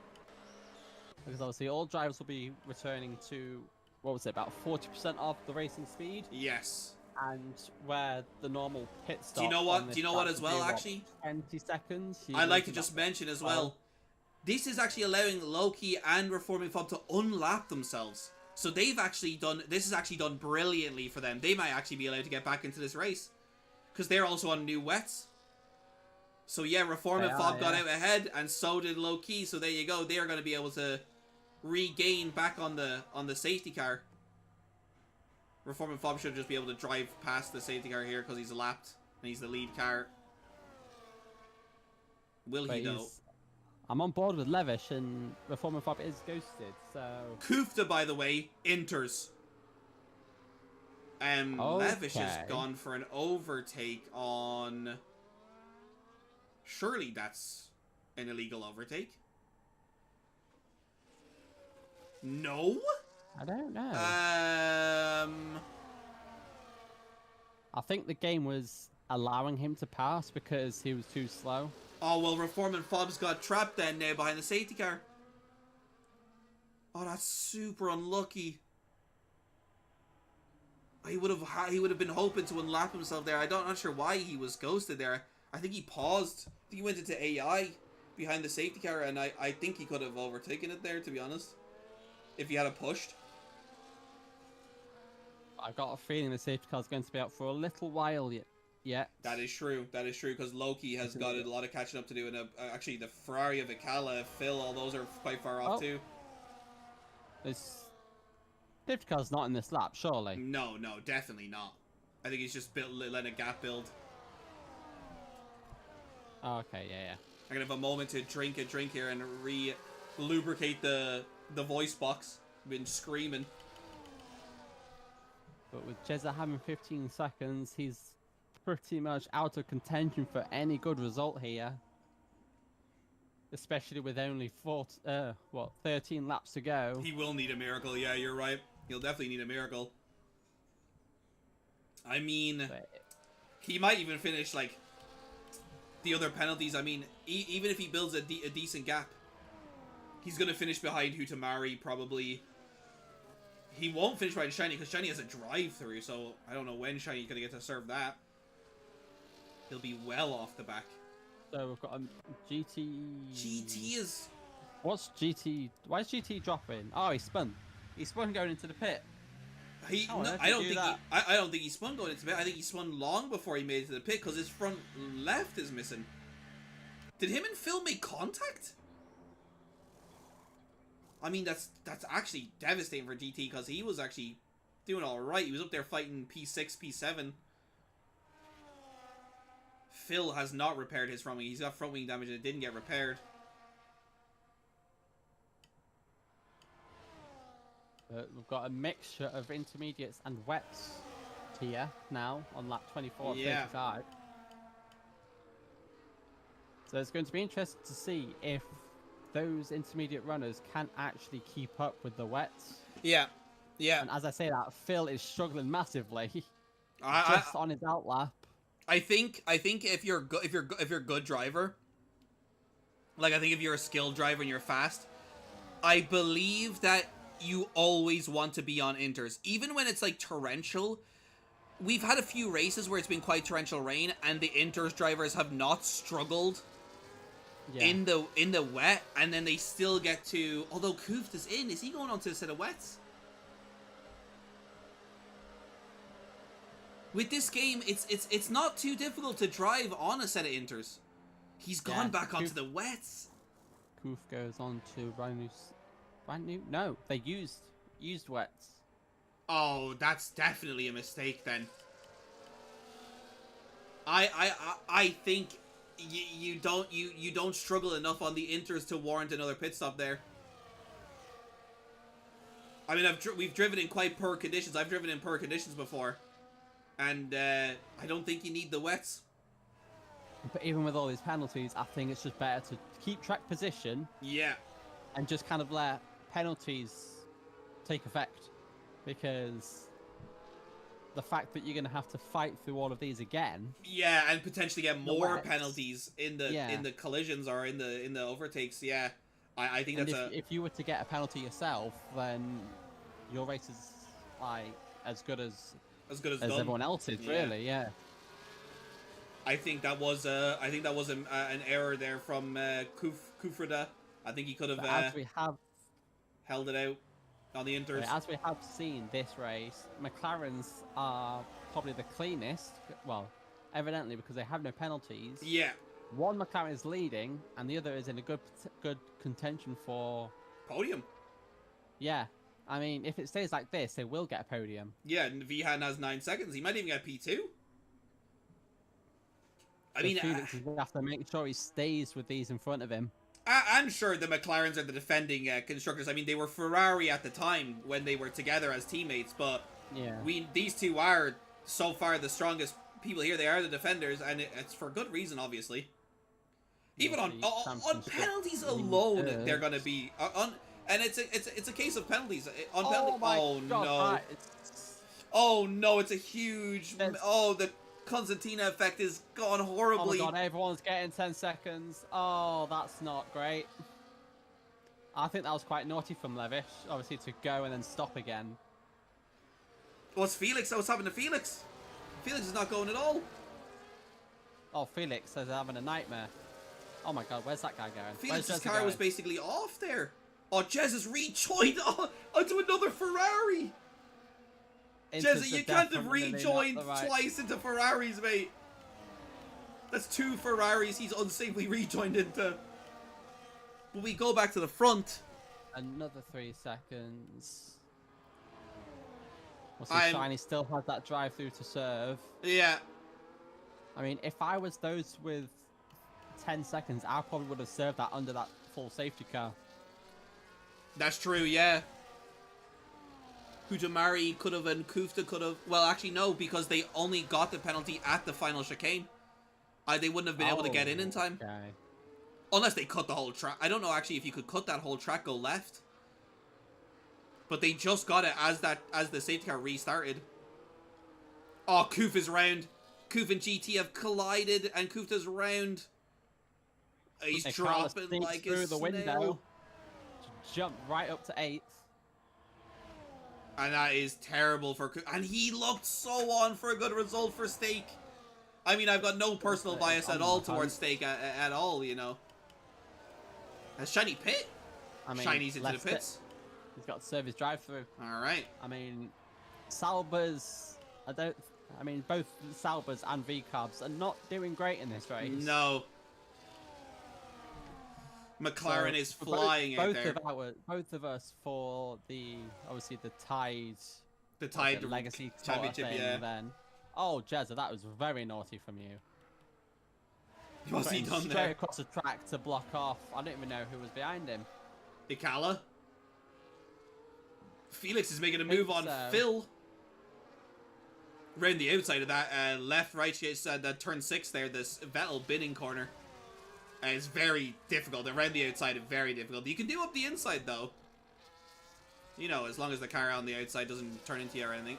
Because obviously all drivers will be returning to, what was it, about 40% of the racing speed? Yes. And where the normal pit stop... Do you know what? Do you know what as well, actually? 20 seconds. I'd like to just mention as well, this is actually allowing Loki and Reforming Fob to unlap themselves. So they've actually done, this is actually done brilliantly for them. They might actually be allowed to get back into this race. Because they're also on new wets. So yeah, Reform and Fob got out ahead, and so did Loki. So there you go. They are going to be able to regain back on the safety car. Reform and Fob should just be able to drive past the safety car here because he's lapped and he's the lead car. Will he though? I'm on board with Levish, and Reform and Fob is ghosted. So Kufta, by the way, enters. Levish has gone for an overtake on Surely that's an illegal overtake. No? I don't know. I think the game was allowing him to pass because he was too slow. Oh, well, Reform and Fobbs got trapped then now behind the safety car. Oh, that's super unlucky. He would have been hoping to unlap himself there. Not sure why he was ghosted there. I think he paused. I think he went into AI behind the safety car, and I think he could have overtaken it there, to be honest, if he had pushed. I've got a feeling the safety car is going to be out for a little while yet. That is true. That is true, because Loki has got a lot of catching up to do, and actually the Ferrari of Ikala, Phil, all those are quite far off too. This safety car's not in this lap, surely. No, definitely not. I think he's just letting a gap build. Oh, okay, yeah. I'm gonna have a moment to drink a drink here and lubricate the voice box. I've been screaming. But with Jezza having 15 seconds, he's pretty much out of contention for any good result here. Especially with only 13 laps to go. He will need a miracle, yeah, you're right. He'll definitely need a miracle. I mean, he might even finish, like, the other penalties. I mean, even if he builds a decent gap, he's going to finish behind Hutamari, probably. He won't finish behind Shiny, because Shiny has a drive-through, so I don't know when Shiny's going to get to serve that. He'll be well off the back. So we've got a GT... GT is... What's GT... Why is GT dropping? Oh, he spun. He spun going into the pit. I don't think he spun going into the pit. I think he spun long before he made it to the pit, because his front left is missing. Did him and Phil make contact? I mean, that's actually devastating for GT, because he was actually doing alright. He was up there fighting P6, P7. Phil has not repaired his front wing. He's got front wing damage and it didn't get repaired. We've got a mixture of intermediates and wets here now on lap 24 and 35. So it's going to be interesting to see if those intermediate runners can actually keep up with the wets. Yeah. And as I say that, Phil is struggling massively. Just on his outlap. I think if you're a good driver, like I think if you're a skilled driver and you're fast, I believe that you always want to be on inters, even when it's like torrential. We've had a few races where it's been quite torrential rain, and the inters drivers have not struggled in the wet, and then they still get to. Although Kuft is in, is he going on to a set of wets? With this game, it's not too difficult to drive on a set of inters. He's gone back onto the wets. Koof goes on to brand new. No, they used wets. Oh, that's definitely a mistake then. I think you don't struggle enough on the inters to warrant another pit stop there. I mean, we've driven in quite poor conditions. I've driven in poor conditions before. And I don't think you need the wets. But even with all these penalties, I think it's just better to keep track position. Yeah. And just kind of let penalties take effect. Because the fact that you're going to have to fight through all of these again. Yeah, and potentially get more penalties in the collisions or in the overtakes. Yeah, I think that's if you were to get a penalty yourself, then your race is like as good as everyone else's, really. Yeah. I think that was an error there from Kufrida. I think he could have held it out on the inters. As we have seen this race, McLarens are probably the cleanest. Well, evidently because they have no penalties. Yeah. One McLaren is leading, and the other is in a good contention for podium. Yeah. I mean, if it stays like this, they will get a podium. Yeah, and Vihan has 9 seconds. He might even get P2. I mean, Felix is going to have to make sure he stays with these in front of him. I'm sure the McLarens are the defending constructors. I mean, they were Ferrari at the time when they were together as teammates, but these two are so far the strongest people here. They are the defenders, and it's for good reason, obviously. Even on penalties alone, they're gonna be on, and it's a case of penalties on penalty. Oh God, no! right. Oh no! It's a huge. Oh, the Constantina effect is gone horribly. Oh my God! Everyone's getting 10 seconds. Oh, that's not great. I think that was quite naughty from Levish, obviously, to go and then stop again. What's Felix? What's happened to Felix? Felix is not going at all. Oh, Felix is having a nightmare. Oh my God, where's that guy going? Felix's car was basically off there. Oh, Jez has rejoined onto another Ferrari. Jez, you can't have rejoined twice into Ferraris, mate. That's 2 Ferraris he's unsafely rejoined into. But we go back to the front. Another 3 seconds. We'll see, Shiny still has that drive through to serve. Yeah. I mean, if I was those with 10 seconds, I probably would have served that under that full safety car. That's true, yeah. Hujamari could have and Kufta could have. Well, actually, no, because they only got the penalty at the final chicane. They wouldn't have been able to get in time. Okay. Unless they cut the whole track. I don't know, actually, if you could cut that whole track, go left. But they just got it as the safety car restarted. Oh, Kuf is round. Kuf and GT have collided, and Kufta's round. He's dropping like a through the snail. window. Jump right up to 8th. And that is terrible for Kuf. And he looked so on for a good result for Stake. I mean, I've got no personal bias at all towards Stake at all, you know. Has Shiny pit? I mean, Shiny's into the pits. He's got to serve his drive-through. All right. I mean, Salbers. I mean, both Salbers and V-Carbs are not doing great in this race. No. McLaren is flying out there. Both of us for obviously the Tide. The Tide Legacy Championship, yeah. Then. Oh, Jezza, that was very naughty from you. What's he done straight there? Across the track to block off. I don't even know who was behind him. Ikala. Felix is making a move on Phil. Round the outside of that left, right, that turn 6 there, this Vettel binning corner. It's very difficult. Around the outside is very difficult. You can do up the inside, though. You know, as long as the car on the outside doesn't turn into you or anything.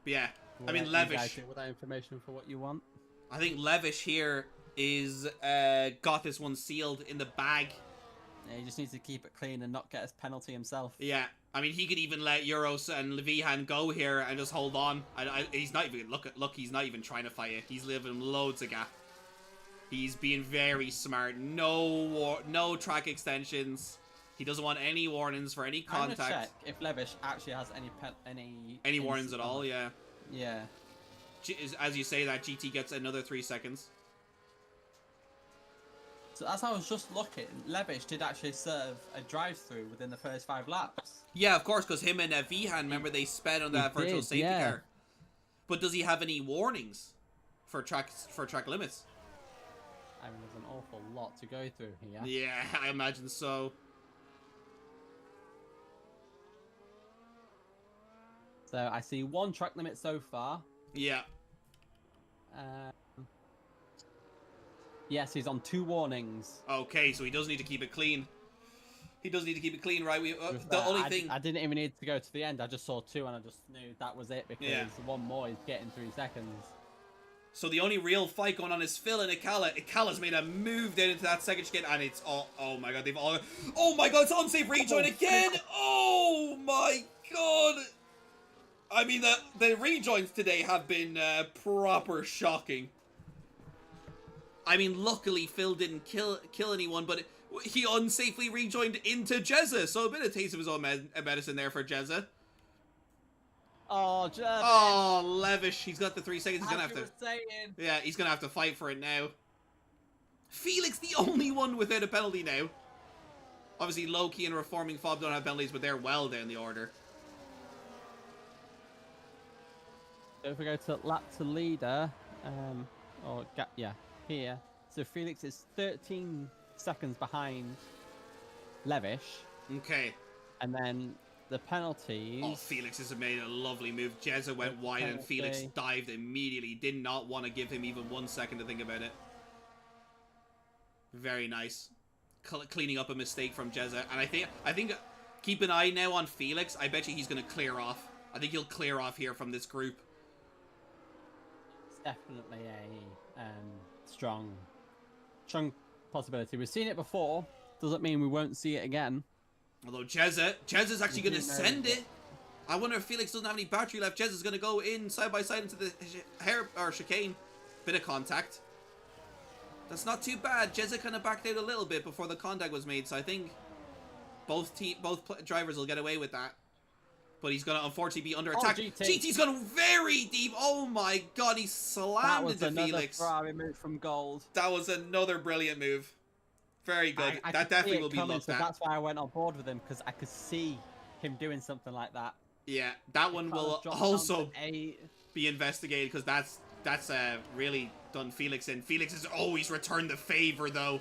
But yeah, I mean, Levish. With that information for what you want. I think Levish here is got this one sealed in the bag. Yeah, he just needs to keep it clean and not get his penalty himself. Yeah, I mean, he could even let Euros and Levihan go here and just hold on. He's not even look. He's not even trying to fight it. He's leaving loads of gap. He's being very smart. No track extensions. He doesn't want any warnings for any contact. I'm gonna check if Levish actually has any warnings at all. Yeah. Yeah. As you say that, GT gets another 3 seconds. So as I was just looking, Levish did actually serve a drive-through within the first 5 laps. Yeah, of course, because him and Vihan, remember, they sped on that virtual safety car. But does he have any warnings for track limits? I mean, there's an awful lot to go through here. Yeah, I imagine so. So I see 1 track limit so far. Yeah. Yes, he's on 2 warnings. Okay, so he does need to keep it clean. He does need to keep it clean, right? The only thing... I didn't even need to go to the end. I just saw 2 and I just knew that was it because one more is getting 3 seconds. So the only real fight going on is Phil and Ikala. Ikala's made a move down into that second chicane and it's all... Oh my god, they've all... Oh my god, it's unsafe rejoin again! Oh my god! I mean, the rejoins today have been proper shocking. I mean, luckily Phil didn't kill anyone, but he unsafely rejoined into Jezza, so a bit of taste of his own medicine there for Jezza. Oh, Jezza! Oh, Levish, he's got the 3 seconds. He's gonna have to. Saying. Yeah, he's gonna have to fight for it now. Felix, the only one without a penalty now. Obviously, Loki and Reforming Fob don't have penalties, but they're well down the order. So if we go to lap to leader, here. So Felix is 13 seconds behind Levish. Okay. And then the penalties. Oh, Felix has made a lovely move. Jezza went wide and Felix dived immediately. Did not want to give him even 1 second to think about it. Very nice. Cleaning up a mistake from Jezza. And I think keep an eye now on Felix. I bet you he's going to clear off. I think he'll clear off here from this group. It's definitely a strong possibility. We've seen it before. Doesn't mean we won't see it again. Although Jezza's actually going to send it. I wonder if Felix doesn't have any battery left. Jezza's going to go in side by side into the chicane. Bit of contact. That's not too bad. Jezza kind of backed out a little bit before the contact was made, so I think both drivers will get away with that. But he's going to unfortunately be under attack. GT's gone very deep. Oh my god, he slammed into Felix. That was another Ferrari move from Gold. That was another brilliant move. Very good. That definitely will be looked at. That's why I went on board with him, because I could see him doing something like that. Yeah, that one will also be investigated, because that's really done Felix in. Felix has always returned the favor, though.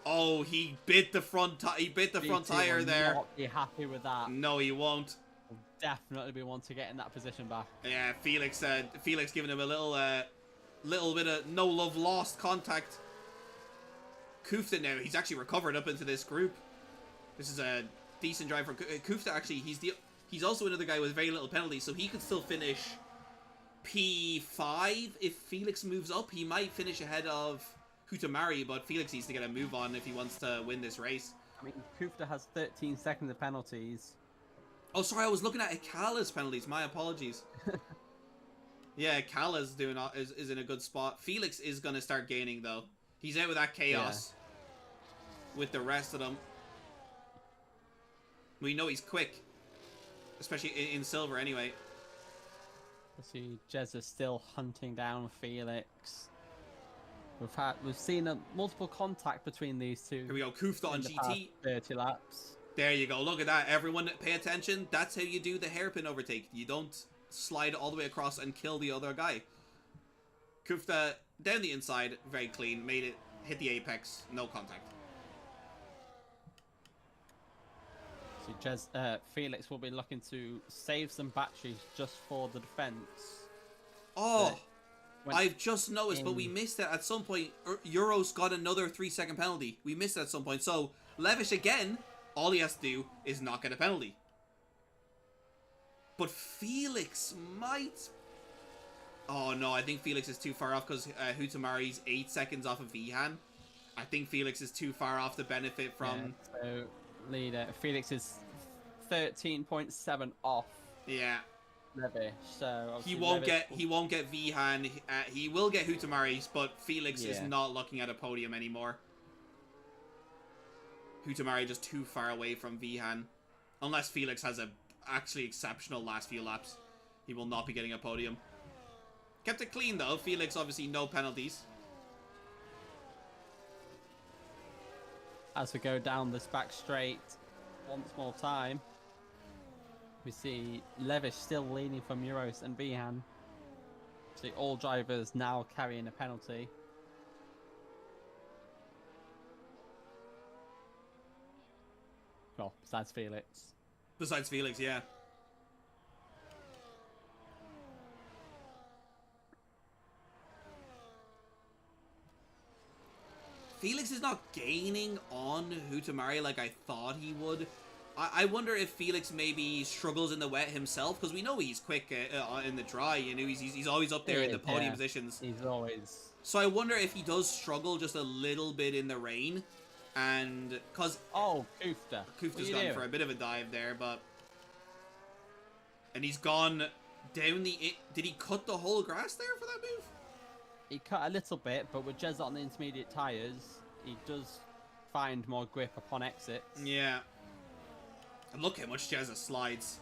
Oh, he bit the front tire there. Not be happy with that. No, he won't. He'll definitely be one to get in that position back. Yeah, Felix giving him a little bit of no love lost contact. Kufta now, he's actually recovered up into this group. This is a decent drive for Kufta. Actually, he's also another guy with very little penalties, so he could still finish P5 if Felix moves up. He might finish ahead of Hutamari, but Felix needs to get a move on if he wants to win this race. I mean, Kufta has 13 seconds of penalties. Oh, sorry, I was looking at Ikala's penalties. My apologies. Yeah, Ikala's is in a good spot. Felix is going to start gaining, though. He's out with that chaos with the rest of them. We know he's quick, especially in silver anyway. Let's see, Jez is still hunting down Felix. We've seen a multiple contact between these two. Here we go, Kufta on GT. 30 laps. There you go, look at that. Everyone pay attention. That's how you do the hairpin overtake. You don't slide all the way across and kill the other guy. Kufta down the inside, very clean, made it, hit the apex, no contact. So Felix will be looking to save some batteries just for the defense. Oh, I've just noticed, but we missed it at some point. Euros got another 3-second penalty. We missed it at some point. So Levish again, all he has to do is not get a penalty. But Felix might. Oh no, I think Felix is too far off because Hutamari's 8 seconds off of Vihan. I think Felix is too far off to benefit from. Yeah, so leader Felix is 13.7 off. Yeah. Levish, so he won't get Vihan. He will get Hutamari's, but Felix is not looking at a podium anymore. Hutamari just too far away from Vihan, unless Felix has a actually exceptional last few laps. He will not be getting a podium. Kept it clean though. Felix obviously no penalties. As we go down this back straight once more time, we see Levish still leading from Euros and Vihan. See all drivers now carrying a penalty. Well, besides Felix. Besides Felix, yeah. Felix is not gaining on Hutamari like I thought he would. I wonder if Felix maybe struggles in the wet himself, because we know he's quick in the dry. You know, he's always up there in the podium positions. He's always. So I wonder if he does struggle just a little bit in the rain, and because Kufta's gone for a bit of a dive there, and he's gone down the. Did he cut the whole grass there for that move? He cut a little bit, but with Jez on the intermediate tyres, he does find more grip upon exits. Yeah. And look how much Jezza slides.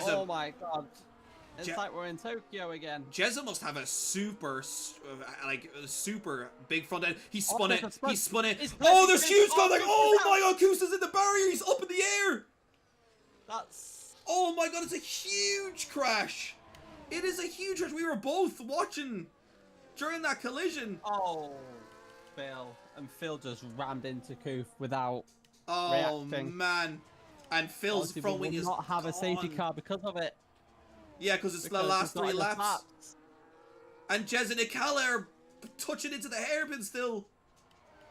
Oh my god. It's like we're in Tokyo again. Jezza must have a super big front end. He spun it. He spun it. Oh, there's huge contact. Oh my god, Kusta's in the barrier. He's up in the air. Oh my god, it's a huge crash. It is a huge crash. We were both watching during that collision. Oh, Phil. And Phil just rammed into Koof without reacting. Man. And Phil's Obviously, front we wing will is not have a safety gone. car because of it. Yeah, because it's the Because last there's 3 not enough laps. And Jez and Ikala are touching into the hairpin still.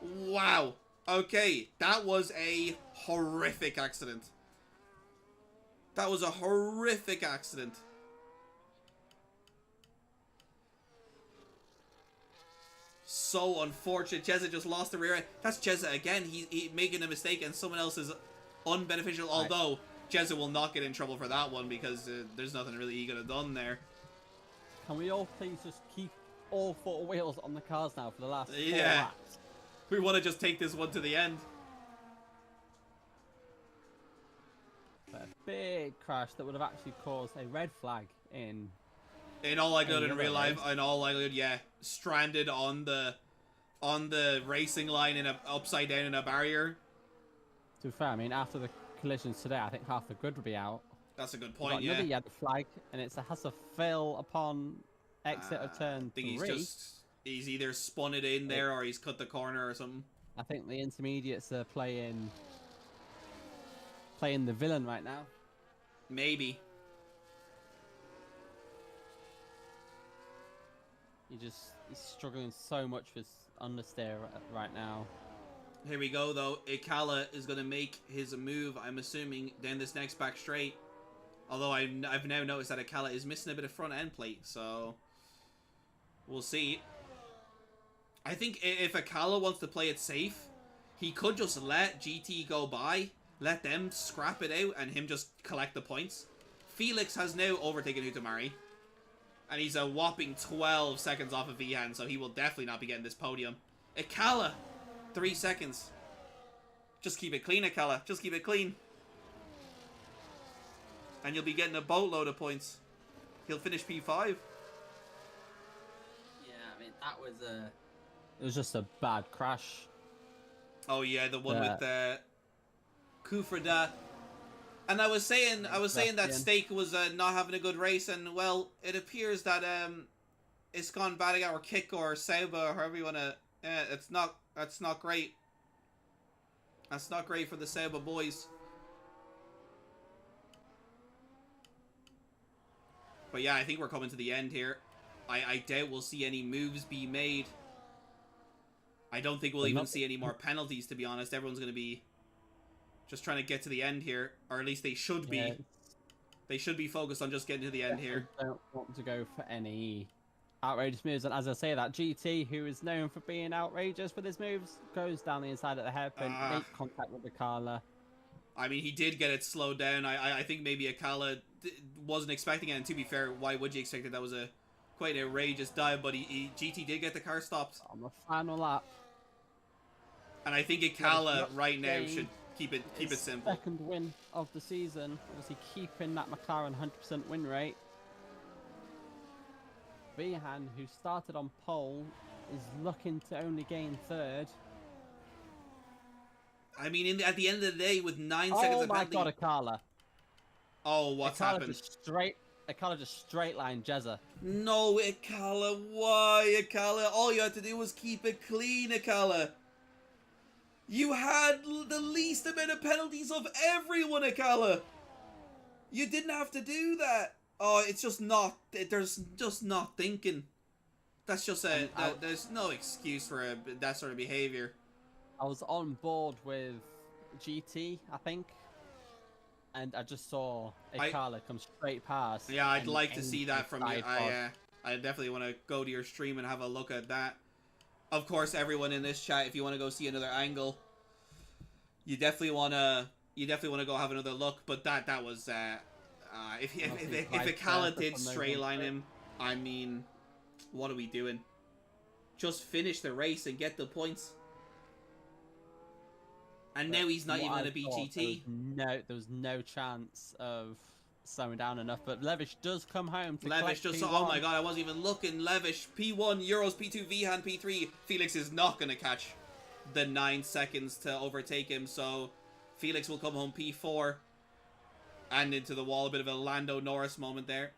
Wow. Okay, that was a horrific accident. That was a horrific accident. So unfortunate. Jezza just lost the rear end. That's Jezza again. He making a mistake and someone else is unbeneficial. Although Jezza will not get in trouble for that one because there's nothing really he could have done there. Can we all please just keep all 4 wheels on the cars now for the last 4 Yeah. laps? We want to just take this one to the end. A big crash that would have actually caused a red flag in all likelihood, in real life, race. in all likelihood, yeah, stranded on the racing line in a upside down in a barrier. To be fair, I mean, after the collisions today, I think half the grid will be out. That's a good We've got point. Yeah. another yellow flag, and it's a has a fill upon exit of turn I think 3. he's either spun it in there or he's cut the corner or something. I think the intermediates are playing the villain right now. Maybe. He's struggling so much with understeer right now. Here we go though. Ikala is gonna make his move. I'm assuming down this next back straight. Although I've now noticed that Ikala is missing a bit of front end plate, so we'll see. I think if Ikala wants to play it safe, he could just let GT go by, let them scrap it out, and him just collect the points. Felix has now overtaken Utamari, and he's a whopping 12 seconds off of Vihan, so he will definitely not be getting this podium. Ikala, 3 seconds. Just keep it clean, Ikala. Just keep it clean. And you'll be getting a boatload of points. He'll finish P5. Yeah, I mean, that was a... It was just a bad crash. Oh yeah, the one with Kufrada. And I was saying that Stake was not having a good race, and well, it appears that it's gone bad again, or Kick or Sauber, or however you wanna. That's not great. That's not great for the Sauber boys. But yeah, I think we're coming to the end here. I doubt we'll see any moves be made. I don't think we'll even see any more penalties, to be honest. Everyone's going to be just trying to get to the end here. Or at least they should be. They should be focused on just getting to the end here. I don't want to go for any outrageous moves. And as I say that, GT, who is known for being outrageous with his moves, goes down the inside of the hairpin, makes contact with the Carla. I mean, he did get it slowed down. I think maybe Akala wasn't expecting it. And to be fair, why would you expect it? That was a quite an outrageous dive. But GT did get the car stopped. On the final lap. And I think Akala right now should keep it simple. Second win of the season. Obviously keeping that McLaren 100% win rate. Vihan, who started on pole, is looking to only gain third. I mean, at the end of the day, with 9 seconds of penalty... Oh my god, Akala. Oh, what's happened? Akala just straight line Jezza. No, Akala, why, Akala? All you had to do was keep it clean, Akala. You had the least amount of penalties of everyone, Akala. You didn't have to do that. Oh, it's just not... There's just not thinking. That's just a... there's no excuse for that sort of behaviour. I was on board with GT, I think, and I just saw Akala come straight past. Yeah, I'd like to see that from you. I definitely want to go to your stream and have a look at that. Of course, everyone in this chat, if you want to go see another angle, you definitely want to go have another look. But that was if Akala did straight line him, I mean, what are we doing? Just finish the race and get the points. And now he's not even going to beat GT. There was no chance of slowing down enough, but Levish does come home to Levish just P1. oh my god, I wasn't even looking. Levish, P1, Euros, P2, Vihan, P3. Felix is not going to catch the 9 seconds to overtake him, so Felix will come home P4 and into the wall. A bit of a Lando Norris moment there.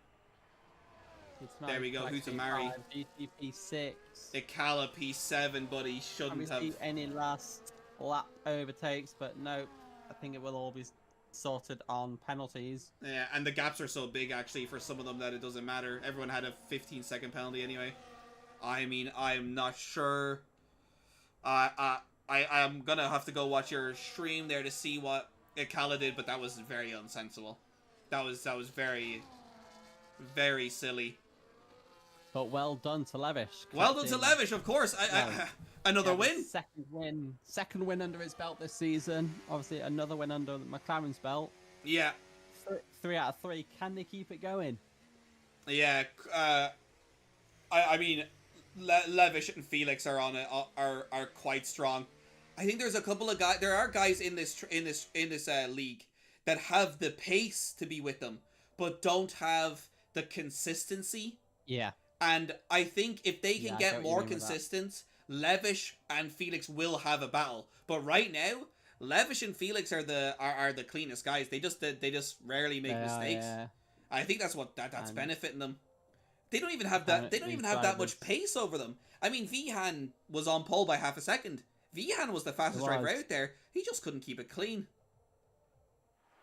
There we go, Hutamari. GT P6. Ikala P7, but he shouldn't have... any last lap overtakes, but no, I think it will all be sorted on penalties. Yeah, and the gaps are so big actually for some of them that it doesn't matter. Everyone had a 15-second penalty anyway. I mean, I'm not sure. I'm gonna have to go watch your stream there to see what Ikala did, but that was very unsensible. That was very, very silly. But well done to Levish. Well done to Levish, of course. Another win. Second win under his belt this season. Obviously, another win under McLaren's belt. Yeah. 3 out of 3. Can they keep it going? Yeah. I mean, Levish and Felix are on it. Are quite strong. I think there's a couple of guys. There are guys in this league that have the pace to be with them, but don't have the consistency. Yeah. And I think if they can get more consistent, consistent, Levish and Felix will have a battle. But right now, Levish and Felix are the cleanest guys. They just rarely make mistakes. Yeah. I think that's that's benefiting them. They don't even have that. They don't even have that much pace over them. I mean, Vihan was on pole by half a second. Vihan was the fastest driver out there. He just couldn't keep it clean.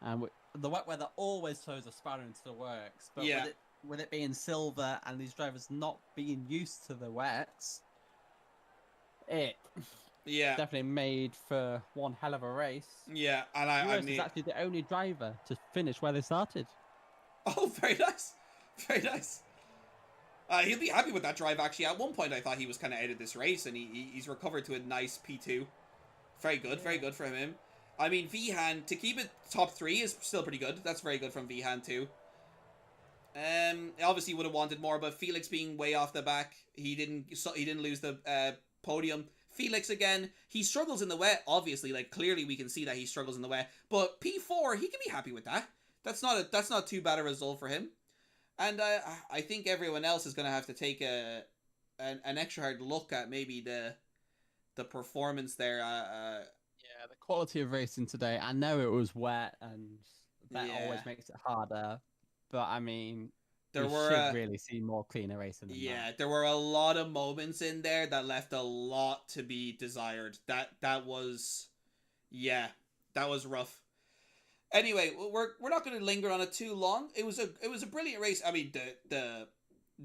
And the wet weather always throws a spanner into the works. But yeah. With it being silver and these drivers not being used to the wets, it definitely made for one hell of a race. Yeah, and I mean, is actually the only driver to finish where they started. Oh, very nice, very nice. He'll be happy with that drive. Actually, at one point I thought he was kind of out of this race, and he's recovered to a nice P2. Very good, very good from him. I mean, Vihan to keep it top 3 is still pretty good. That's very good from Vihan too. Obviously would have wanted more, but Felix being way off the back, he didn't lose the podium. Felix again, he struggles in the wet. Obviously, like clearly we can see that he struggles in the wet. But P4, he can be happy with that. That's not too bad a result for him. And I think everyone else is gonna have to take an extra hard look at maybe the performance there. Yeah, the quality of racing today. I know it was wet, and that always makes it harder. But I mean, we should really see more cleaner racing. There were a lot of moments in there that left a lot to be desired. That was rough. Anyway, we're not going to linger on it too long. It was a brilliant race. I mean,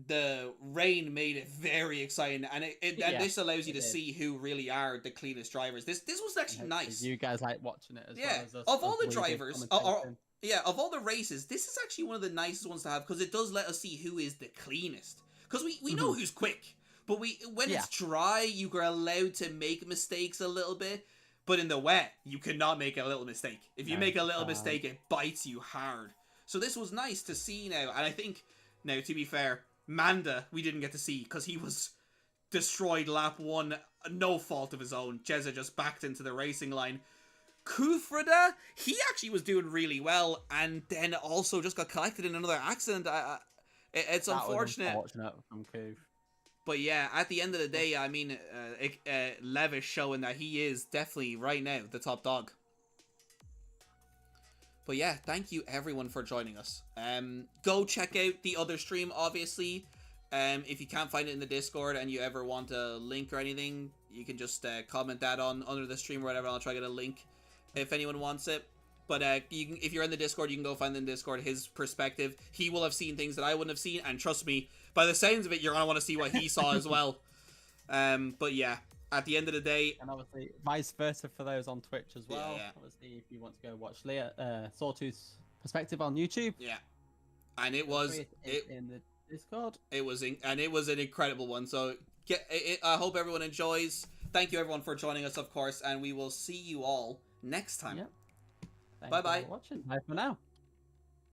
the rain made it very exciting, and this allows you to see who really are the cleanest drivers. This was actually nice. You guys like watching it as well as us. Of all the drivers, of all the races, this is actually one of the nicest ones to have because it does let us see who is the cleanest. Because we know who's quick, but when it's dry, you are allowed to make mistakes a little bit. But in the wet, you cannot make a little mistake. If you make a little mistake, it bites you hard. So this was nice to see now. And I think, now to be fair, Manda we didn't get to see because he was destroyed lap 1. No fault of his own. Jezza just backed into the racing line. Kufrada, he actually was doing really well and then also just got collected in another accident. It's unfortunate. From Kuf. But yeah, at the end of the day, I mean, Levish showing that he is definitely, right now, the top dog. But yeah, thank you everyone for joining us. Go check out the other stream, obviously. If you can't find it in the Discord and you ever want a link or anything, you can just comment that on under the stream or whatever. I'll try to get a link if anyone wants it. But if you're in the Discord, you can go find in the Discord his perspective. He will have seen things that I wouldn't have seen, and trust me, by the sounds of it, you're going to want to see what he saw as well. But yeah, at the end of the day... And obviously, vice versa for those on Twitch as well. Yeah. Obviously, if you want to go watch Sawtooth's perspective on YouTube. Yeah. And it was... in the Discord. It was an incredible one. So I hope everyone enjoys. Thank you everyone for joining us, of course, and we will see you all next time. Yep. Bye-bye. Thanks for watching. Bye for now.